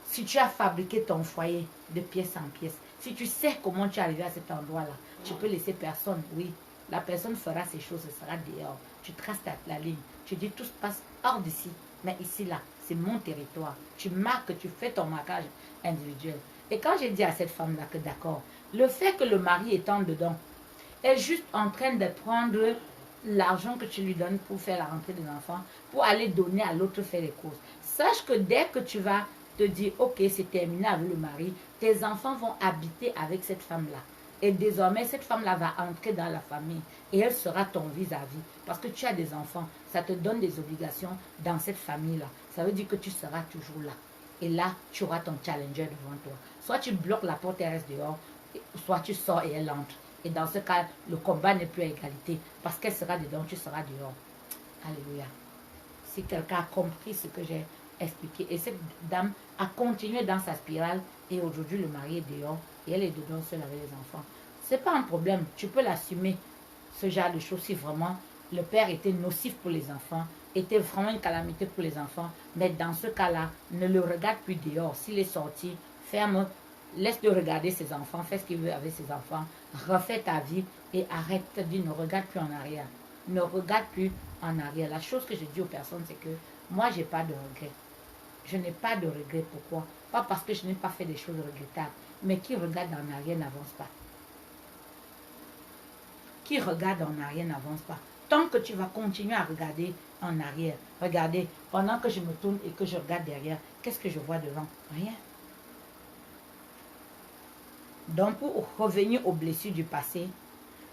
Si tu as fabriqué ton foyer de pièce en pièce, si tu sais comment tu es arrivé à cet endroit-là, tu peux laisser personne, oui. La personne fera ses choses, ce sera dehors. Tu traces la ligne. Tu dis tout se passe hors d'ici. Mais ici, là, c'est mon territoire. Tu marques, tu fais ton marquage individuel. Et quand j'ai dit à cette femme-là que d'accord, le fait que le mari étant dedans, est juste en train de prendre l'argent que tu lui donnes pour faire la rentrée des enfants, pour aller donner à l'autre faire les courses. Sache que dès que tu vas te dire, ok, c'est terminé avec le mari, tes enfants vont habiter avec cette femme-là. Et désormais, cette femme-là va entrer dans la famille et elle sera ton vis-à-vis. Parce que tu as des enfants, ça te donne des obligations dans cette famille-là. Ça veut dire que tu seras toujours là. Et là, tu auras ton challenger devant toi. Soit tu bloques la porte et elle reste dehors, soit tu sors et elle entre. Et dans ce cas, le combat n'est plus à égalité. Parce qu'elle sera dedans, tu seras dehors. Alléluia. Si quelqu'un a compris ce que j'ai expliqué, et cette dame a continué dans sa spirale, Et aujourd'hui, le mari est dehors et elle est dedans seule avec les enfants. C'est pas un problème. Tu peux l'assumer, ce genre de choses, si vraiment le père était nocif pour les enfants, était vraiment une calamité pour les enfants. Mais dans ce cas-là, ne le regarde plus dehors. S'il est sorti, ferme, laisse-le regarder ses enfants, fais ce qu'il veut avec ses enfants, refais ta vie et arrête de dire ne regarde plus en arrière. Ne regarde plus en arrière. La chose que je dis aux personnes, c'est que moi, je n'ai pas de regrets. Je n'ai pas de regrets. Pourquoi? Pas parce que je n'ai pas fait des choses regrettables. Mais qui regarde en arrière n'avance pas. Qui regarde en arrière n'avance pas. Tant que tu vas continuer à regarder en arrière, regardez, pendant que je me tourne et que je regarde derrière, qu'est-ce que je vois devant? Rien. Donc, pour revenir aux blessures du passé,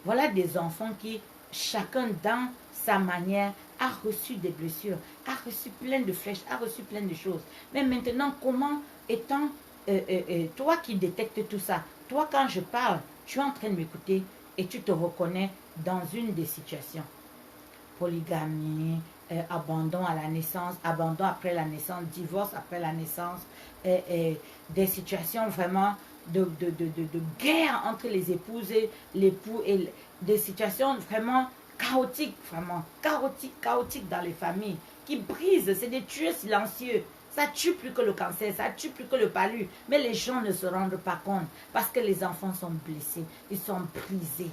voilà des enfants qui, chacun dans sa manière, a reçu des blessures, a reçu plein de flèches, a reçu plein de choses. Mais maintenant, comment étant toi qui détectes tout ça, toi quand je parle, tu es en train de m'écouter et tu te reconnais dans une des situations. Polygamie, abandon à la naissance, abandon après la naissance, divorce après la naissance, des situations vraiment de guerre entre les épouses et l'époux, et des situations vraiment chaotiques dans les familles, qui brisent, c'est des tueurs silencieux. Ça tue plus que le cancer, ça tue plus que le palu. Mais les gens ne se rendent pas compte parce que les enfants sont blessés, ils sont brisés.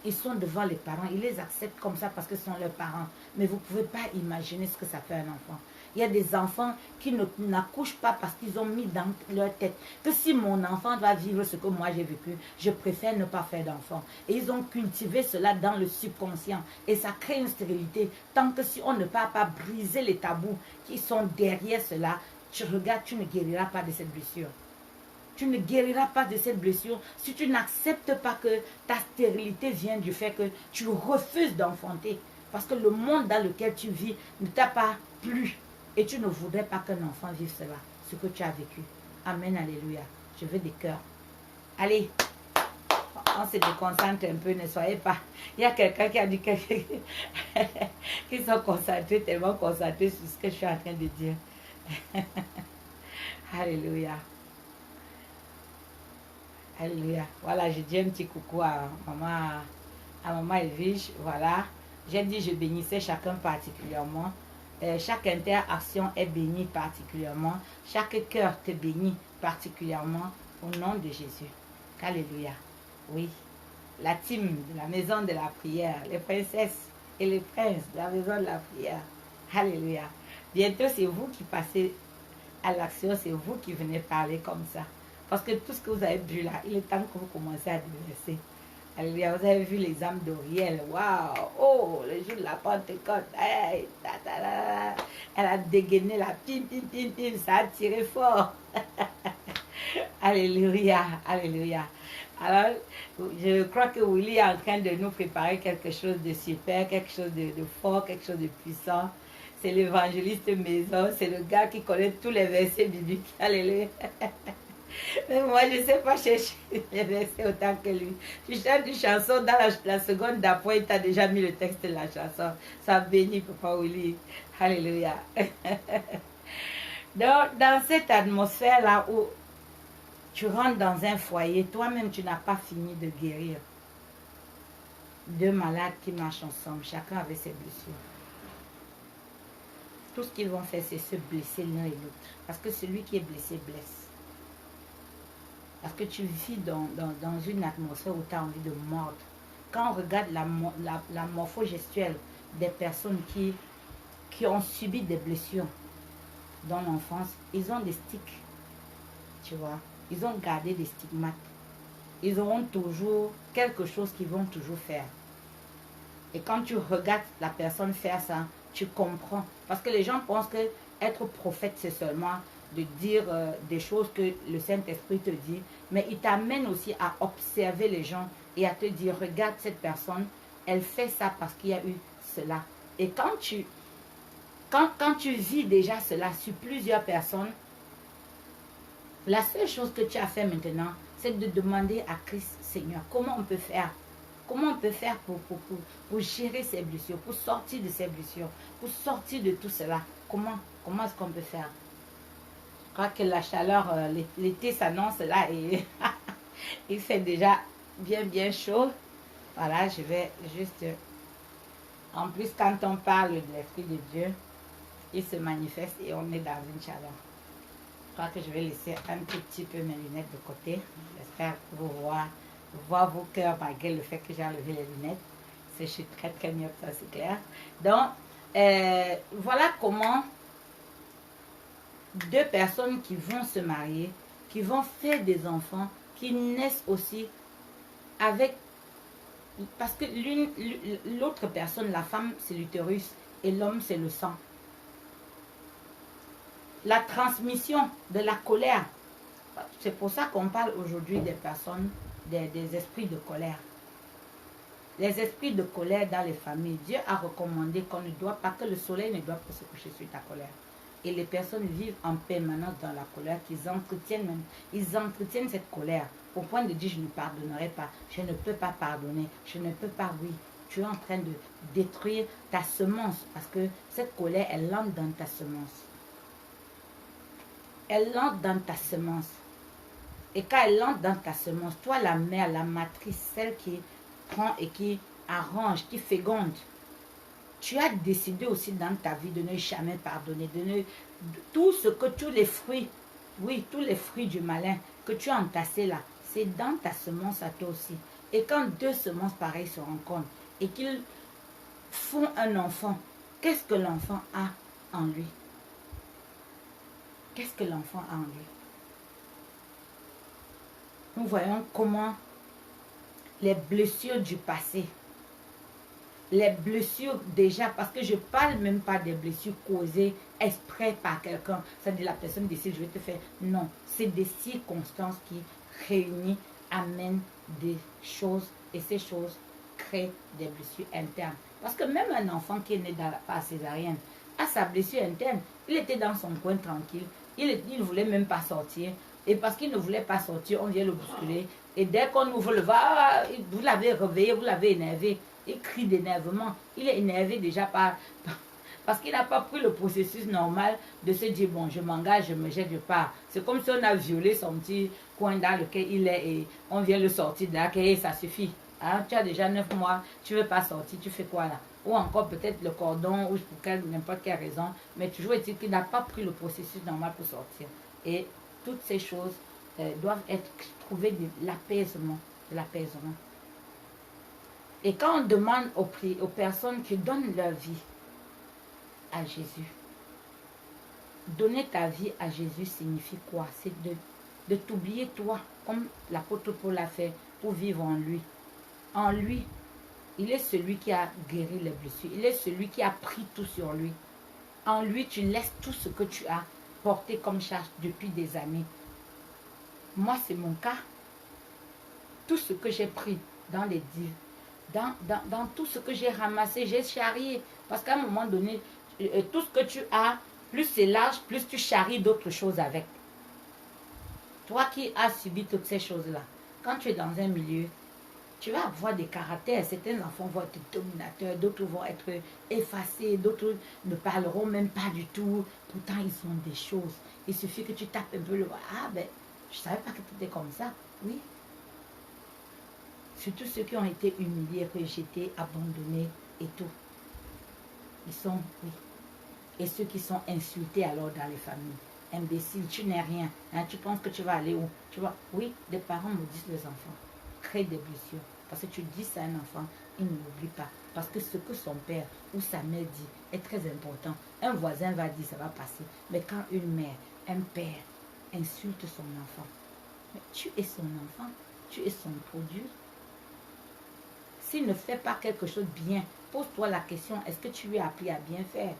Ils sont devant les parents, ils les acceptent comme ça parce que ce sont leurs parents. Mais vous ne pouvez pas imaginer ce que ça fait un enfant. Il y a des enfants qui n'accouchent pas parce qu'ils ont mis dans leur tête que si mon enfant va vivre ce que moi j'ai vécu, je préfère ne pas faire d'enfant. Et ils ont cultivé cela dans le subconscient. Et ça crée une stérilité. Tant que si on ne peut pas briser les tabous qui sont derrière cela, tu regardes, tu ne guériras pas de cette blessure. Tu ne guériras pas de cette blessure si tu n'acceptes pas que ta stérilité vient du fait que tu refuses d'enfanter. Parce que le monde dans lequel tu vis ne t'a pas plu. Et tu ne voudrais pas qu'un enfant vive cela, ce que tu as vécu. Amen, alléluia. Je veux des cœurs. Allez, on se déconcentre un peu, ne soyez pas. Il y a quelqu'un qui a dit qu'ils sont concentrés, tellement concentrés sur ce que je suis en train de dire. Alléluia. Alléluia. Voilà, j'ai dit un petit coucou à maman Elvige. Voilà. J'ai dit je bénissais chacun particulièrement. Chaque interaction est bénie particulièrement. Chaque cœur te bénit particulièrement au nom de Jésus. Alléluia. Oui. La team de la maison de la prière, les princesses et les princes de la maison de la prière. Alléluia. Bientôt, c'est vous qui passez à l'action, c'est vous qui venez parler comme ça. Parce que tout ce que vous avez vu là, il est temps que vous commencez à déverser. Alléluia, vous avez vu les âmes d'Oriel. Waouh! Oh, le jour de la Pentecôte. Hey, elle a dégainé la pim, pim, pim, pim. Ça a tiré fort. Alléluia, alléluia. Alors, je crois que Willy est en train de nous préparer quelque chose de super, quelque chose de fort, quelque chose de puissant. C'est l'évangéliste maison, c'est le gars qui connaît tous les versets bibliques. Alléluia. Mais moi, je ne sais pas chercher les versets autant que lui. Tu chantes une chanson, dans la seconde d'après, il t'a déjà mis le texte de la chanson. Ça bénit Papa Willy. Alléluia. Donc, dans cette atmosphère-là où tu rentres dans un foyer, toi-même, tu n'as pas fini de guérir. Deux malades qui marchent ensemble, chacun avec ses blessures. Tout ce qu'ils vont faire, c'est se blesser l'un et l'autre. Parce que celui qui est blessé blesse. Parce que tu vis dans une atmosphère où tu as envie de mordre. Quand on regarde la morphogestuelle des personnes qui ont subi des blessures dans l'enfance, ils ont des sticks. Tu vois, ils ont gardé des stigmates. Ils auront toujours quelque chose qu'ils vont toujours faire. Et quand tu regardes la personne faire ça, tu comprends. Parce que les gens pensent que être prophète, c'est seulement de dire des choses que le Saint-Esprit te dit, mais il t'amène aussi à observer les gens et à te dire, regarde cette personne, elle fait ça parce qu'il y a eu cela. Et quand tu vis déjà cela sur plusieurs personnes, la seule chose que tu as fait maintenant, c'est de demander à Christ, Seigneur, comment on peut faire? Comment on peut faire pour gérer ces blessures, pour sortir de ces blessures, pour sortir de tout cela? Comment est-ce qu'on peut faire? crois que la chaleur, l'été s'annonce là et il fait déjà bien chaud. Voilà, je vais juste... En plus, quand on parle de l'Esprit de Dieu, il se manifeste et on est dans une chaleur. Je crois que je vais laisser un tout petit peu mes lunettes de côté. J'espère vous voir vos cœurs malgré le fait que j'ai enlevé les lunettes. Je suis très myope, ça c'est clair. Donc, voilà comment deux personnes qui vont se marier, qui vont faire des enfants, qui naissent aussi avec... Parce que l'autre personne, la femme, c'est l'utérus et l'homme, c'est le sang. La transmission de la colère. C'est pour ça qu'on parle aujourd'hui des personnes, des esprits de colère. Les esprits de colère dans les familles. Dieu a recommandé qu'on ne doit pas, que le soleil ne doit pas se coucher sur ta colère. Et les personnes vivent en permanence dans la colère, qu'ils entretiennent même. Ils entretiennent cette colère au point de dire je ne pardonnerai pas, je ne peux pas pardonner, je ne peux pas, oui. Tu es en train de détruire ta semence parce que cette colère, elle entre dans ta semence. Elle entre dans ta semence. Et quand elle entre dans ta semence, toi la mère, la matrice, celle qui prend et qui arrange, qui féconde, tu as décidé aussi dans ta vie de ne jamais pardonner, tous les fruits, oui, tous les fruits du malin que tu as entassés là, c'est dans ta semence à toi aussi. Et quand deux semences pareilles se rencontrent et qu'ils font un enfant, qu'est-ce que l'enfant a en lui? Qu'est-ce que l'enfant a en lui? Nous voyons comment les blessures du passé, les blessures déjà, parce que je ne parle même pas des blessures causées exprès par quelqu'un, c'est-à-dire la personne décide je vais te faire, non, c'est des circonstances qui réunies amènent des choses et ces choses créent des blessures internes. Parce que même un enfant qui est né par césarienne a sa blessure interne, il était dans son coin tranquille, il ne voulait même pas sortir. Et parce qu'il ne voulait pas sortir, on vient le bousculer. Et dès qu'on ouvre le va, vous l'avez réveillé, vous l'avez énervé. Il crie d'énervement. Il est énervé déjà parce qu'il n'a pas pris le processus normal de se dire, bon, je m'engage, je me jette, je pars. C'est comme si on a violé son petit coin dans lequel il est et on vient le sortir de là, et ça suffit. Hein, tu as déjà 9 mois, tu ne veux pas sortir, tu fais quoi là? Ou encore peut-être le cordon, ou pour n'importe quelle raison. Mais toujours est-il qu'il n'a pas pris le processus normal pour sortir. Et toutes ces choses doivent être trouvées de l'apaisement. Et quand on demande aux personnes qui donnent leur vie à Jésus, donner ta vie à Jésus signifie quoi? C'est de t'oublier toi, comme l'apôtre Paul l'a fait, pour vivre en lui. En lui, il est celui qui a guéri les blessures. Il est celui qui a pris tout sur lui. En lui, tu laisses tout ce que tu as porté comme charge depuis des années. Moi, c'est mon cas. Tout ce que j'ai pris dans les divs, dans tout ce que j'ai ramassé, j'ai charrié. Parce qu'à un moment donné, tout ce que tu as, plus c'est large, plus tu charries d'autres choses avec. Toi qui as subi toutes ces choses-là, quand tu es dans un milieu, tu vas avoir des caractères. Certains enfants vont être dominateurs, d'autres vont être effacés, d'autres ne parleront même pas du tout. Pourtant, ils ont des choses. Il suffit que tu tapes un peu le... Ah ben, je ne savais pas que tu étais comme ça. Oui. Surtout ceux qui ont été humiliés, rejetés, abandonnés et tout. Ils sont, oui. Et ceux qui sont insultés alors dans les familles. Imbécile, tu n'es rien. Hein, tu penses que tu vas aller où? Tu vois, oui, des parents maudissent les enfants. Créent des blessures. Parce que tu dis ça à un enfant, il ne l'oublie pas. Parce que ce que son père ou sa mère dit est très important. Un voisin va dire ça va passer. Mais quand une mère, un père insulte son enfant, mais tu es son enfant, tu es son produit. S'il ne fait pas quelque chose de bien, pose-toi la question, est-ce que tu lui as appris à bien faire?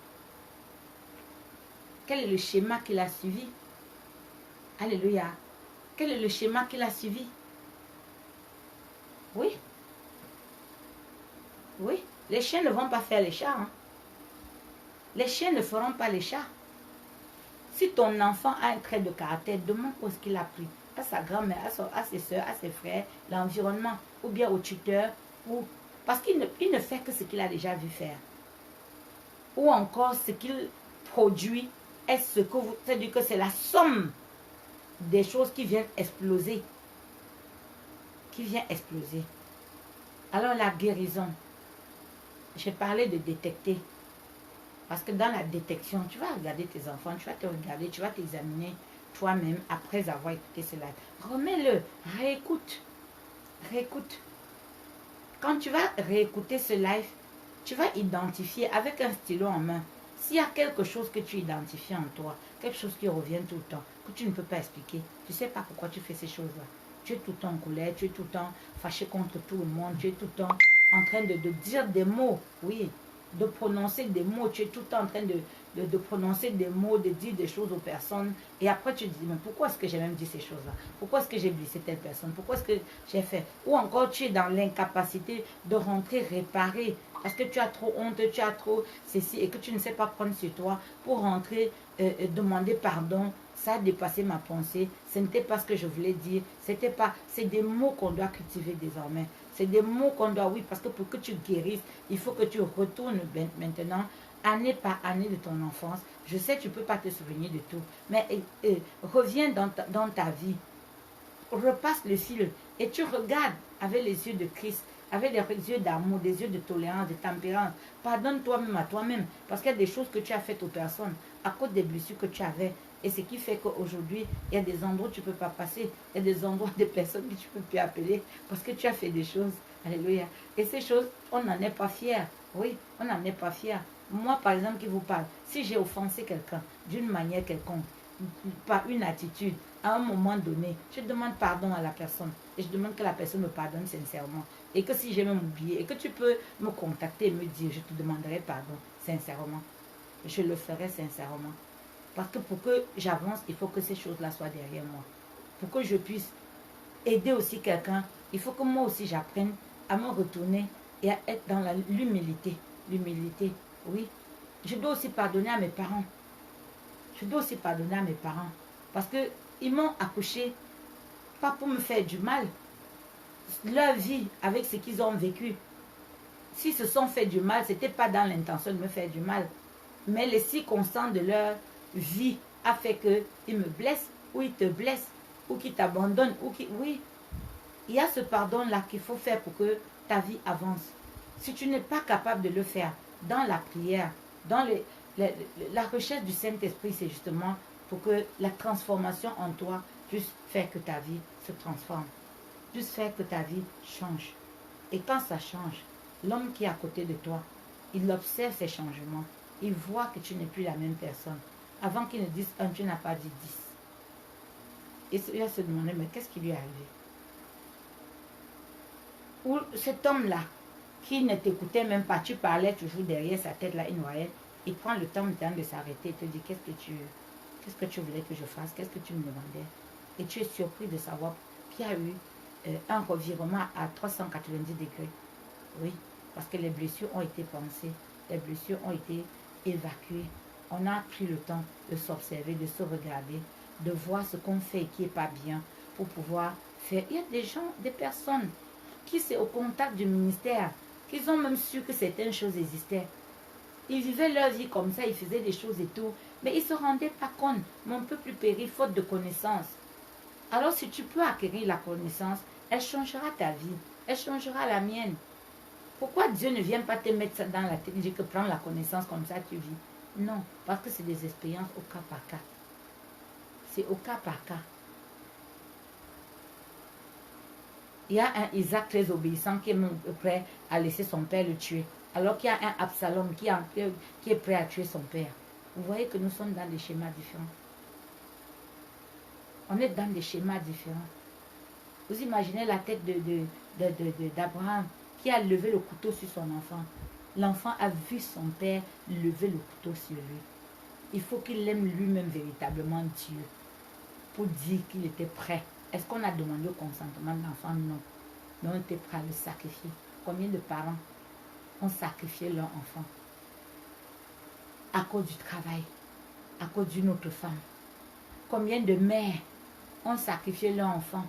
Quel est le schéma qu'il a suivi? Alléluia. Quel est le schéma qu'il a suivi? Oui. Oui. Les chiens ne vont pas faire les chats. Hein. Les chiens ne feront pas les chats. Si ton enfant a un trait de caractère, demande où est-ce qu'il a pris. À sa grand-mère, à ses soeurs, à ses frères, l'environnement, ou bien au tuteur, parce qu'il ne fait que ce qu'il a déjà vu faire. Ou encore ce qu'il produit est ce que vous... C'est-à-dire que c'est la somme des choses qui viennent exploser. Qui vient exploser. Alors la guérison, j'ai parlé de détecter. Parce que dans la détection, tu vas regarder tes enfants, tu vas te regarder, tu vas t'examiner toi-même après avoir écouté cela. Remets-le, réécoute. Réécoute. Quand tu vas réécouter ce live, tu vas identifier avec un stylo en main. S'il y a quelque chose que tu identifies en toi, quelque chose qui revient tout le temps, que tu ne peux pas expliquer, tu ne sais pas pourquoi tu fais ces choses-là. Tu es tout le temps en colère, tu es tout le temps fâché contre tout le monde, tu es tout le temps en train de dire des mots, oui, de prononcer des mots, tu es tout le temps en train de prononcer des mots, de dire des choses aux personnes. Et après tu te dis, mais pourquoi est-ce que j'ai même dit ces choses-là? Pourquoi est-ce que j'ai blessé telle personne? Pourquoi est-ce que j'ai fait? Ou encore tu es dans l'incapacité de rentrer réparer parce que tu as trop honte, tu as trop ceci et que tu ne sais pas prendre sur toi pour rentrer, demander pardon. Ça a dépassé ma pensée, ce n'était pas ce que je voulais dire, c'était pas, c'est des mots qu'on doit cultiver désormais. C'est des mots qu'on doit, oui, parce que pour que tu guérisses, il faut que tu retournes maintenant, année par année de ton enfance. Je sais, tu ne peux pas te souvenir de tout, mais reviens dans ta vie, repasse le fil et tu regardes avec les yeux de Christ, avec des yeux d'amour, des yeux de tolérance, de tempérance. Pardonne toi-même à toi-même, parce qu'il y a des choses que tu as faites aux personnes à cause des blessures que tu avais. Et ce qui fait qu'aujourd'hui, il y a des endroits où tu ne peux pas passer. Il y a des endroits, des personnes que tu ne peux plus appeler parce que tu as fait des choses. Alléluia. Et ces choses, on n'en est pas fier. Oui, on n'en est pas fier. Moi, par exemple, qui vous parle, si j'ai offensé quelqu'un d'une manière quelconque, par une attitude, à un moment donné, je demande pardon à la personne. Et je demande que la personne me pardonne sincèrement. Et que si j'ai même oublié, et que tu peux me contacter et me dire, je te demanderai pardon sincèrement. Je le ferai sincèrement. Parce que pour que j'avance, il faut que ces choses-là soient derrière moi. Pour que je puisse aider aussi quelqu'un, il faut que moi aussi j'apprenne à me retourner et à être dans l'humilité. L'humilité, oui. Je dois aussi pardonner à mes parents. Je dois aussi pardonner à mes parents. Parce qu'ils m'ont accouché, pas pour me faire du mal. Leur vie, avec ce qu'ils ont vécu, s'ils se sont fait du mal, ce n'était pas dans l'intention de me faire du mal. Mais les circonstances de leur vie a fait qu'ils me blessent, ou ils te blessent, ou qu'ils t'abandonnent, ou qui... Oui, il y a ce pardon-là qu'il faut faire pour que ta vie avance. Si tu n'es pas capable de le faire dans la prière, dans la recherche du Saint-Esprit, c'est justement pour que la transformation en toi puisse faire que ta vie se transforme, puisse faire que ta vie change. Et quand ça change, l'homme qui est à côté de toi, il observe ces changements. Il voit que tu n'es plus la même personne. Avant qu'il ne dise 1, tu n'as pas dit 10. Et il va se demander, mais qu'est-ce qui lui est arrivé? Ou cet homme-là, qui ne t'écoutait même pas, tu parlais toujours derrière sa tête, là, une noyette, il prend le temps de s'arrêter et te dit, qu'est-ce que tu voulais que je fasse? Qu'est-ce que tu me demandais? Et tu es surpris de savoir qu'il y a eu un revirement à 390 degrés. Oui, parce que les blessures ont été pensées, les blessures ont été évacuées. On a pris le temps de s'observer, de se regarder, de voir ce qu'on fait et qui n'est pas bien pour pouvoir faire. Il y a des gens, des personnes qui sont au contact du ministère, qui ont même su que certaines choses existaient. Ils vivaient leur vie comme ça, ils faisaient des choses et tout, mais ils ne se rendaient pas compte. Mais on ne peut plus périr faute de connaissance. Alors si tu peux acquérir la connaissance, elle changera ta vie, elle changera la mienne. Pourquoi Dieu ne vient pas te mettre ça dans la tête et dire que prends la connaissance comme ça tu vis? Non, parce que c'est des expériences au cas par cas. C'est au cas par cas. Il y a un Isaac très obéissant qui est même prêt à laisser son père le tuer. Alors qu'il y a un Absalom qui est prêt à tuer son père. Vous voyez que nous sommes dans des schémas différents. On est dans des schémas différents. Vous imaginez la tête d'Abraham qui a levé le couteau sur son enfant. L'enfant a vu son père lever le couteau sur lui. Il faut qu'il aime lui-même véritablement Dieu pour dire qu'il était prêt. Est-ce qu'on a demandé le consentement de l'enfant? Non. Mais on était prêt à le sacrifier. Combien de parents ont sacrifié leur enfant à cause du travail, à cause d'une autre femme? Combien de mères ont sacrifié leur enfant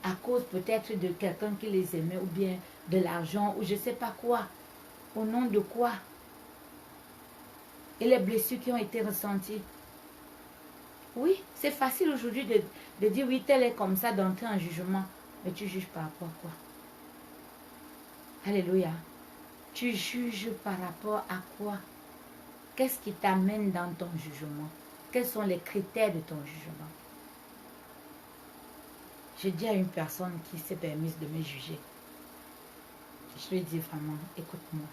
à cause peut-être de quelqu'un qui les aimait ou bien de l'argent ou je ne sais pas quoi? Au nom de quoi? Et les blessures qui ont été ressenties. Oui, c'est facile aujourd'hui de dire oui, tel est comme ça, d'entrer en jugement. Mais tu juges par rapport à quoi? Alléluia. Tu juges par rapport à quoi? Qu'est-ce qui t'amène dans ton jugement? Quels sont les critères de ton jugement? J'ai dit à une personne qui s'est permise de me juger. Je lui ai dit vraiment, écoute-moi.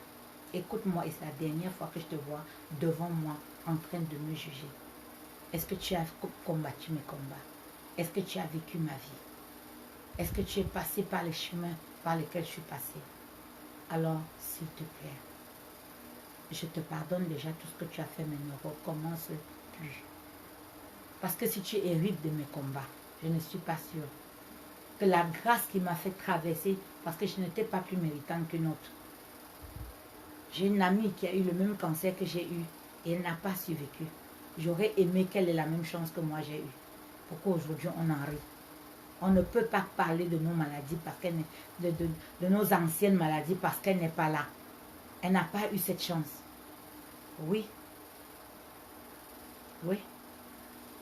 Écoute-moi et c'est la dernière fois que je te vois devant moi en train de me juger. Est-ce que tu as combattu mes combats? Est-ce que tu as vécu ma vie? Est-ce que tu es passé par les chemins par lesquels je suis passé? Alors, s'il te plaît, je te pardonne déjà tout ce que tu as fait, mais ne recommence plus. Parce que si tu hérites de mes combats, je ne suis pas sûre que la grâce qui m'a fait traverser, parce que je n'étais pas plus méritante qu'une autre. J'ai une amie qui a eu le même cancer que j'ai eu et elle n'a pas survécu. J'aurais aimé qu'elle ait la même chance que moi j'ai eu. Pourquoi aujourd'hui on en rit? On ne peut pas parler de nos maladies, parce qu'elle de nos anciennes maladies, parce qu'elle n'est pas là. Elle n'a pas eu cette chance. Oui. Oui.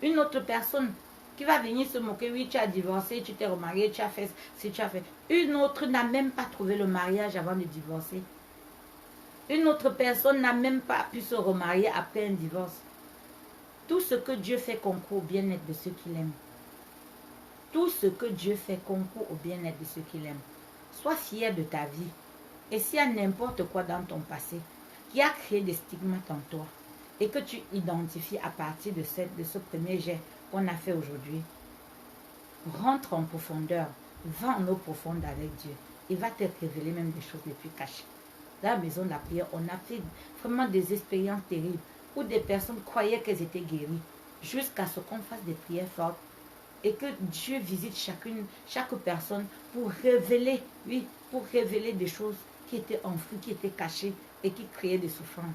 Une autre personne qui va venir se moquer, oui, tu as divorcé, tu t'es remarié, tu as fait ce que tu as fait. Une autre n'a même pas trouvé le mariage avant de divorcer. Une autre personne n'a même pas pu se remarier après un divorce. Tout ce que Dieu fait concourt au bien-être de ceux qu'il aime. Tout ce que Dieu fait concourt au bien-être de ceux qu'il aime. Sois fier de ta vie. Et s'il y a n'importe quoi dans ton passé qui a créé des stigmates en toi et que tu identifies à partir de ce premier jet qu'on a fait aujourd'hui, rentre en profondeur, va en eau profonde avec Dieu. Il va te révéler même des choses les plus cachées. Dans la maison de la prière, on a fait vraiment des expériences terribles où des personnes croyaient qu'elles étaient guéries jusqu'à ce qu'on fasse des prières fortes et que Dieu visite chaque personne pour révéler, oui, pour révéler des choses qui étaient enfouies, qui étaient cachées et qui créaient des souffrances.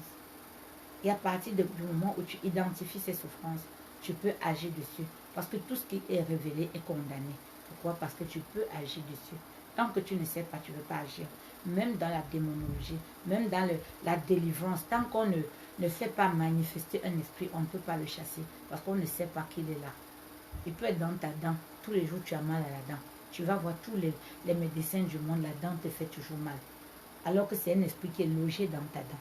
Et à partir du moment où tu identifies ces souffrances, tu peux agir dessus. Parce que tout ce qui est révélé est condamné. Pourquoi? Parce que tu peux agir dessus. Tant que tu ne sais pas, tu ne veux pas agir. Même dans la démonologie, même dans la délivrance, tant qu'on ne fait pas manifester un esprit, on ne peut pas le chasser. Parce qu'on ne sait pas qu'il est là. Il peut être dans ta dent. Tous les jours, tu as mal à la dent. Tu vas voir tous les médecins du monde, la dent te fait toujours mal. Alors que c'est un esprit qui est logé dans ta dent.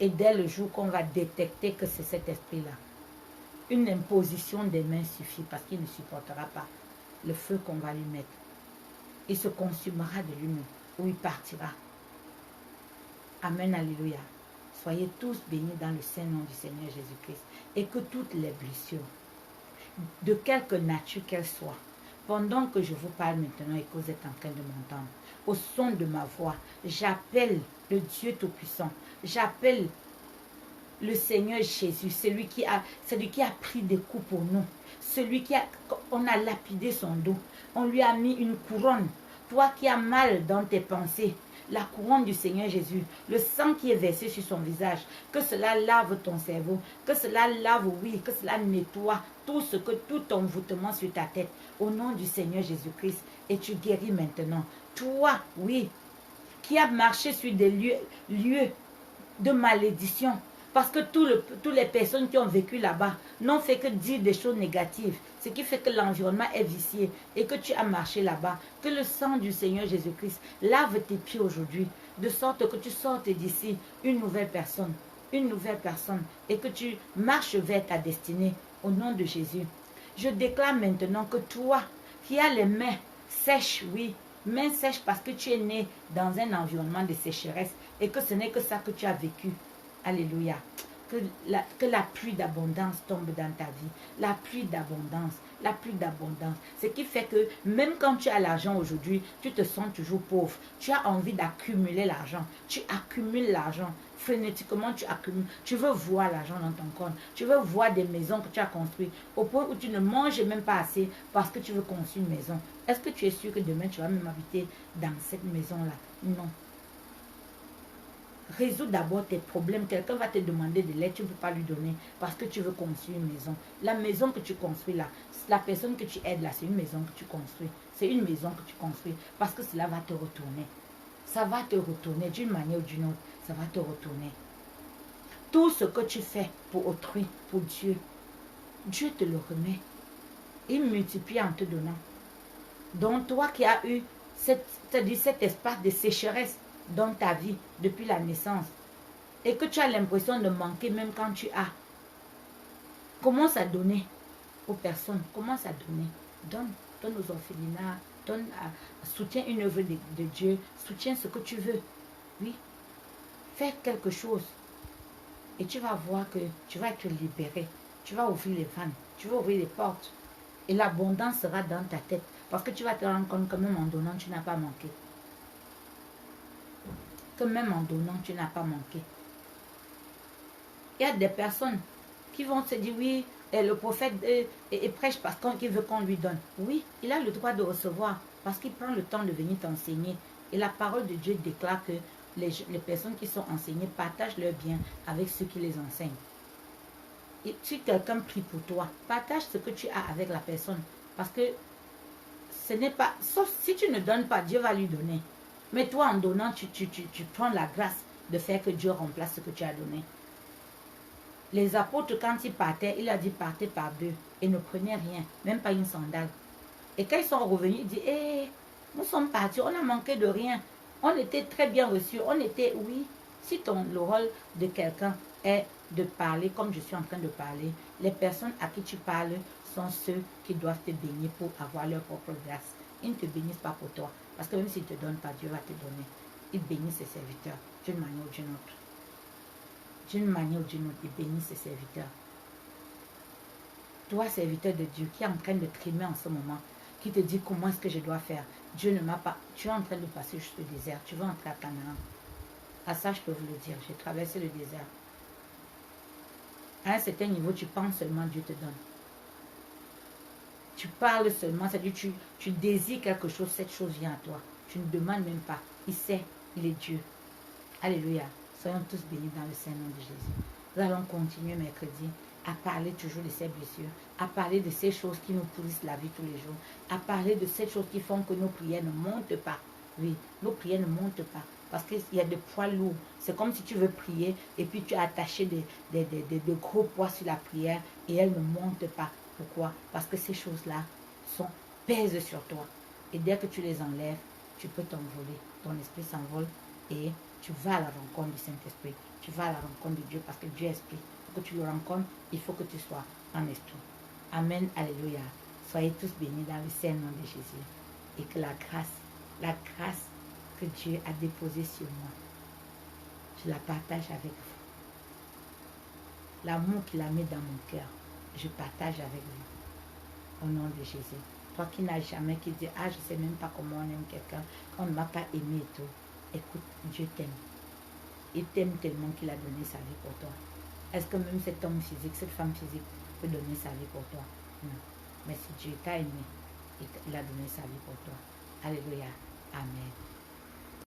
Et dès le jour qu'on va détecter que c'est cet esprit-là, une imposition des mains suffit parce qu'il ne supportera pas le feu qu'on va lui mettre. Il se consumera de lui-même ou il partira. Amen, alléluia. Soyez tous bénis dans le saint nom du Seigneur Jésus-Christ. Et que toutes les blessures, de quelque nature qu'elles soient, pendant que je vous parle maintenant et que vous êtes en train de m'entendre, au son de ma voix, j'appelle le Dieu Tout-Puissant. J'appelle le Seigneur Jésus, celui qui a pris des coups pour nous. On a lapidé son dos. On lui a mis une couronne. Toi qui as mal dans tes pensées, la couronne du Seigneur Jésus, le sang qui est versé sur son visage, que cela lave ton cerveau, que cela lave, oui, que cela nettoie tout envoûtement sur ta tête, au nom du Seigneur Jésus-Christ, et tu guéris maintenant. Toi, oui, qui as marché sur des lieux de malédiction, parce que toutes les personnes qui ont vécu là-bas n'ont fait que dire des choses négatives, ce qui fait que l'environnement est vicié et que tu as marché là-bas. Que le sang du Seigneur Jésus-Christ lave tes pieds aujourd'hui, de sorte que tu sortes d'ici une nouvelle personne, et que tu marches vers ta destinée au nom de Jésus. Je déclare maintenant que toi qui as les mains sèches, oui, mains sèches parce que tu es né dans un environnement de sécheresse et que ce n'est que ça que tu as vécu. Alléluia. Que la pluie d'abondance tombe dans ta vie. La pluie d'abondance. La pluie d'abondance. Ce qui fait que même quand tu as l'argent aujourd'hui, tu te sens toujours pauvre. Tu as envie d'accumuler l'argent. Tu accumules l'argent. Frénétiquement, tu accumules. Tu veux voir l'argent dans ton compte. Tu veux voir des maisons que tu as construites. Au point où tu ne manges même pas assez parce que tu veux construire une maison. Est-ce que tu es sûr que demain tu vas même habiter dans cette maison-là? Non. Résous d'abord tes problèmes. Quelqu'un va te demander de l'aide, tu ne peux pas lui donner parce que tu veux construire une maison. La maison que tu construis là, la personne que tu aides là, c'est une maison que tu construis. C'est une maison que tu construis parce que cela va te retourner. Ça va te retourner d'une manière ou d'une autre. Ça va te retourner. Tout ce que tu fais pour autrui, pour Dieu, Dieu te le remet. Il multiplie en te donnant. Donc toi qui as eu cet espace de sécheresse dans ta vie depuis la naissance et que tu as l'impression de manquer même quand tu as, commence à donner aux personnes, commence à donner. Donne aux orphelinats, soutiens une œuvre de Dieu, soutiens ce que tu veux. Oui, fais quelque chose et tu vas voir que tu vas être libéré. Tu vas ouvrir les vannes, tu vas ouvrir les portes et l'abondance sera dans ta tête parce que tu vas te rendre compte que même en donnant, tu n'as pas manqué. Que même en donnant, tu n'as pas manqué. Il y a des personnes qui vont se dire, oui, le prophète prêche parce qu'il veut qu'on lui donne. Oui, il a le droit de recevoir parce qu'il prend le temps de venir t'enseigner. Et la parole de Dieu déclare que les personnes qui sont enseignées partagent leurs biens avec ceux qui les enseignent. Et si quelqu'un prie pour toi, partage ce que tu as avec la personne. Parce que ce n'est pas, sauf si tu ne donnes pas, Dieu va lui donner. Mais toi, en donnant, tu prends la grâce de faire que Dieu remplace ce que tu as donné. Les apôtres, quand ils partaient, il a dit partez par deux et ne prenez rien, même pas une sandale. Et quand ils sont revenus, ils disent, nous sommes partis, on a manqué de rien. On était très bien reçus, on était, oui. Si le rôle de quelqu'un est de parler comme je suis en train de parler, les personnes à qui tu parles sont ceux qui doivent te bénir pour avoir leur propre grâce. Ils ne te bénissent pas pour toi, parce que même s'ils ne te donnent pas, Dieu va te donner. Ils bénissent ses serviteurs d'une manière ou d'une autre. D'une manière ou d'une autre, il bénit ses serviteurs. Toi, serviteur de Dieu, qui est en train de trimer en ce moment, qui te dit comment est-ce que je dois faire. Dieu ne m'a pas... Tu es en train de passer juste le désert. Tu vas entrer à Canaan. À ça, je peux vous le dire. J'ai traversé le désert. À un certain niveau, tu penses seulement, Dieu te donne. Tu parles seulement, c'est-à-dire tu désires quelque chose, cette chose vient à toi. Tu ne demandes même pas. Il sait, il est Dieu. Alléluia. Soyons tous bénis dans le Saint-Nom de Jésus. Nous allons continuer mercredi à parler toujours de ces blessures, à parler de ces choses qui nous pourrissent la vie tous les jours, à parler de ces choses qui font que nos prières ne montent pas. Oui, nos prières ne montent pas parce qu'il y a des poids lourds. C'est comme si tu veux prier et puis tu as attaché de gros poids sur la prière et elle ne monte pas. Pourquoi? Parce que ces choses-là pèsent sur toi. Et dès que tu les enlèves, tu peux t'envoler. Ton esprit s'envole et tu vas à la rencontre du Saint-Esprit. Tu vas à la rencontre de Dieu parce que Dieu est esprit. Pour que tu le rencontres, il faut que tu sois en esprit. Amen, alléluia. Soyez tous bénis dans le Saint-Nom de Jésus. Et que la grâce que Dieu a déposée sur moi, je la partage avec vous. L'amour qu'il a mis dans mon cœur, je partage avec vous. Au nom de Jésus. Toi qui n'as jamais, qui dis, je ne sais même pas comment on aime quelqu'un, qu'on ne m'a pas aimé et tout. Écoute, Dieu t'aime. Il t'aime tellement qu'il a donné sa vie pour toi. Est-ce que même cet homme physique, cette femme physique peut donner sa vie pour toi? Non. Mais si Dieu t'a aimé, il a donné sa vie pour toi. Alléluia. Amen.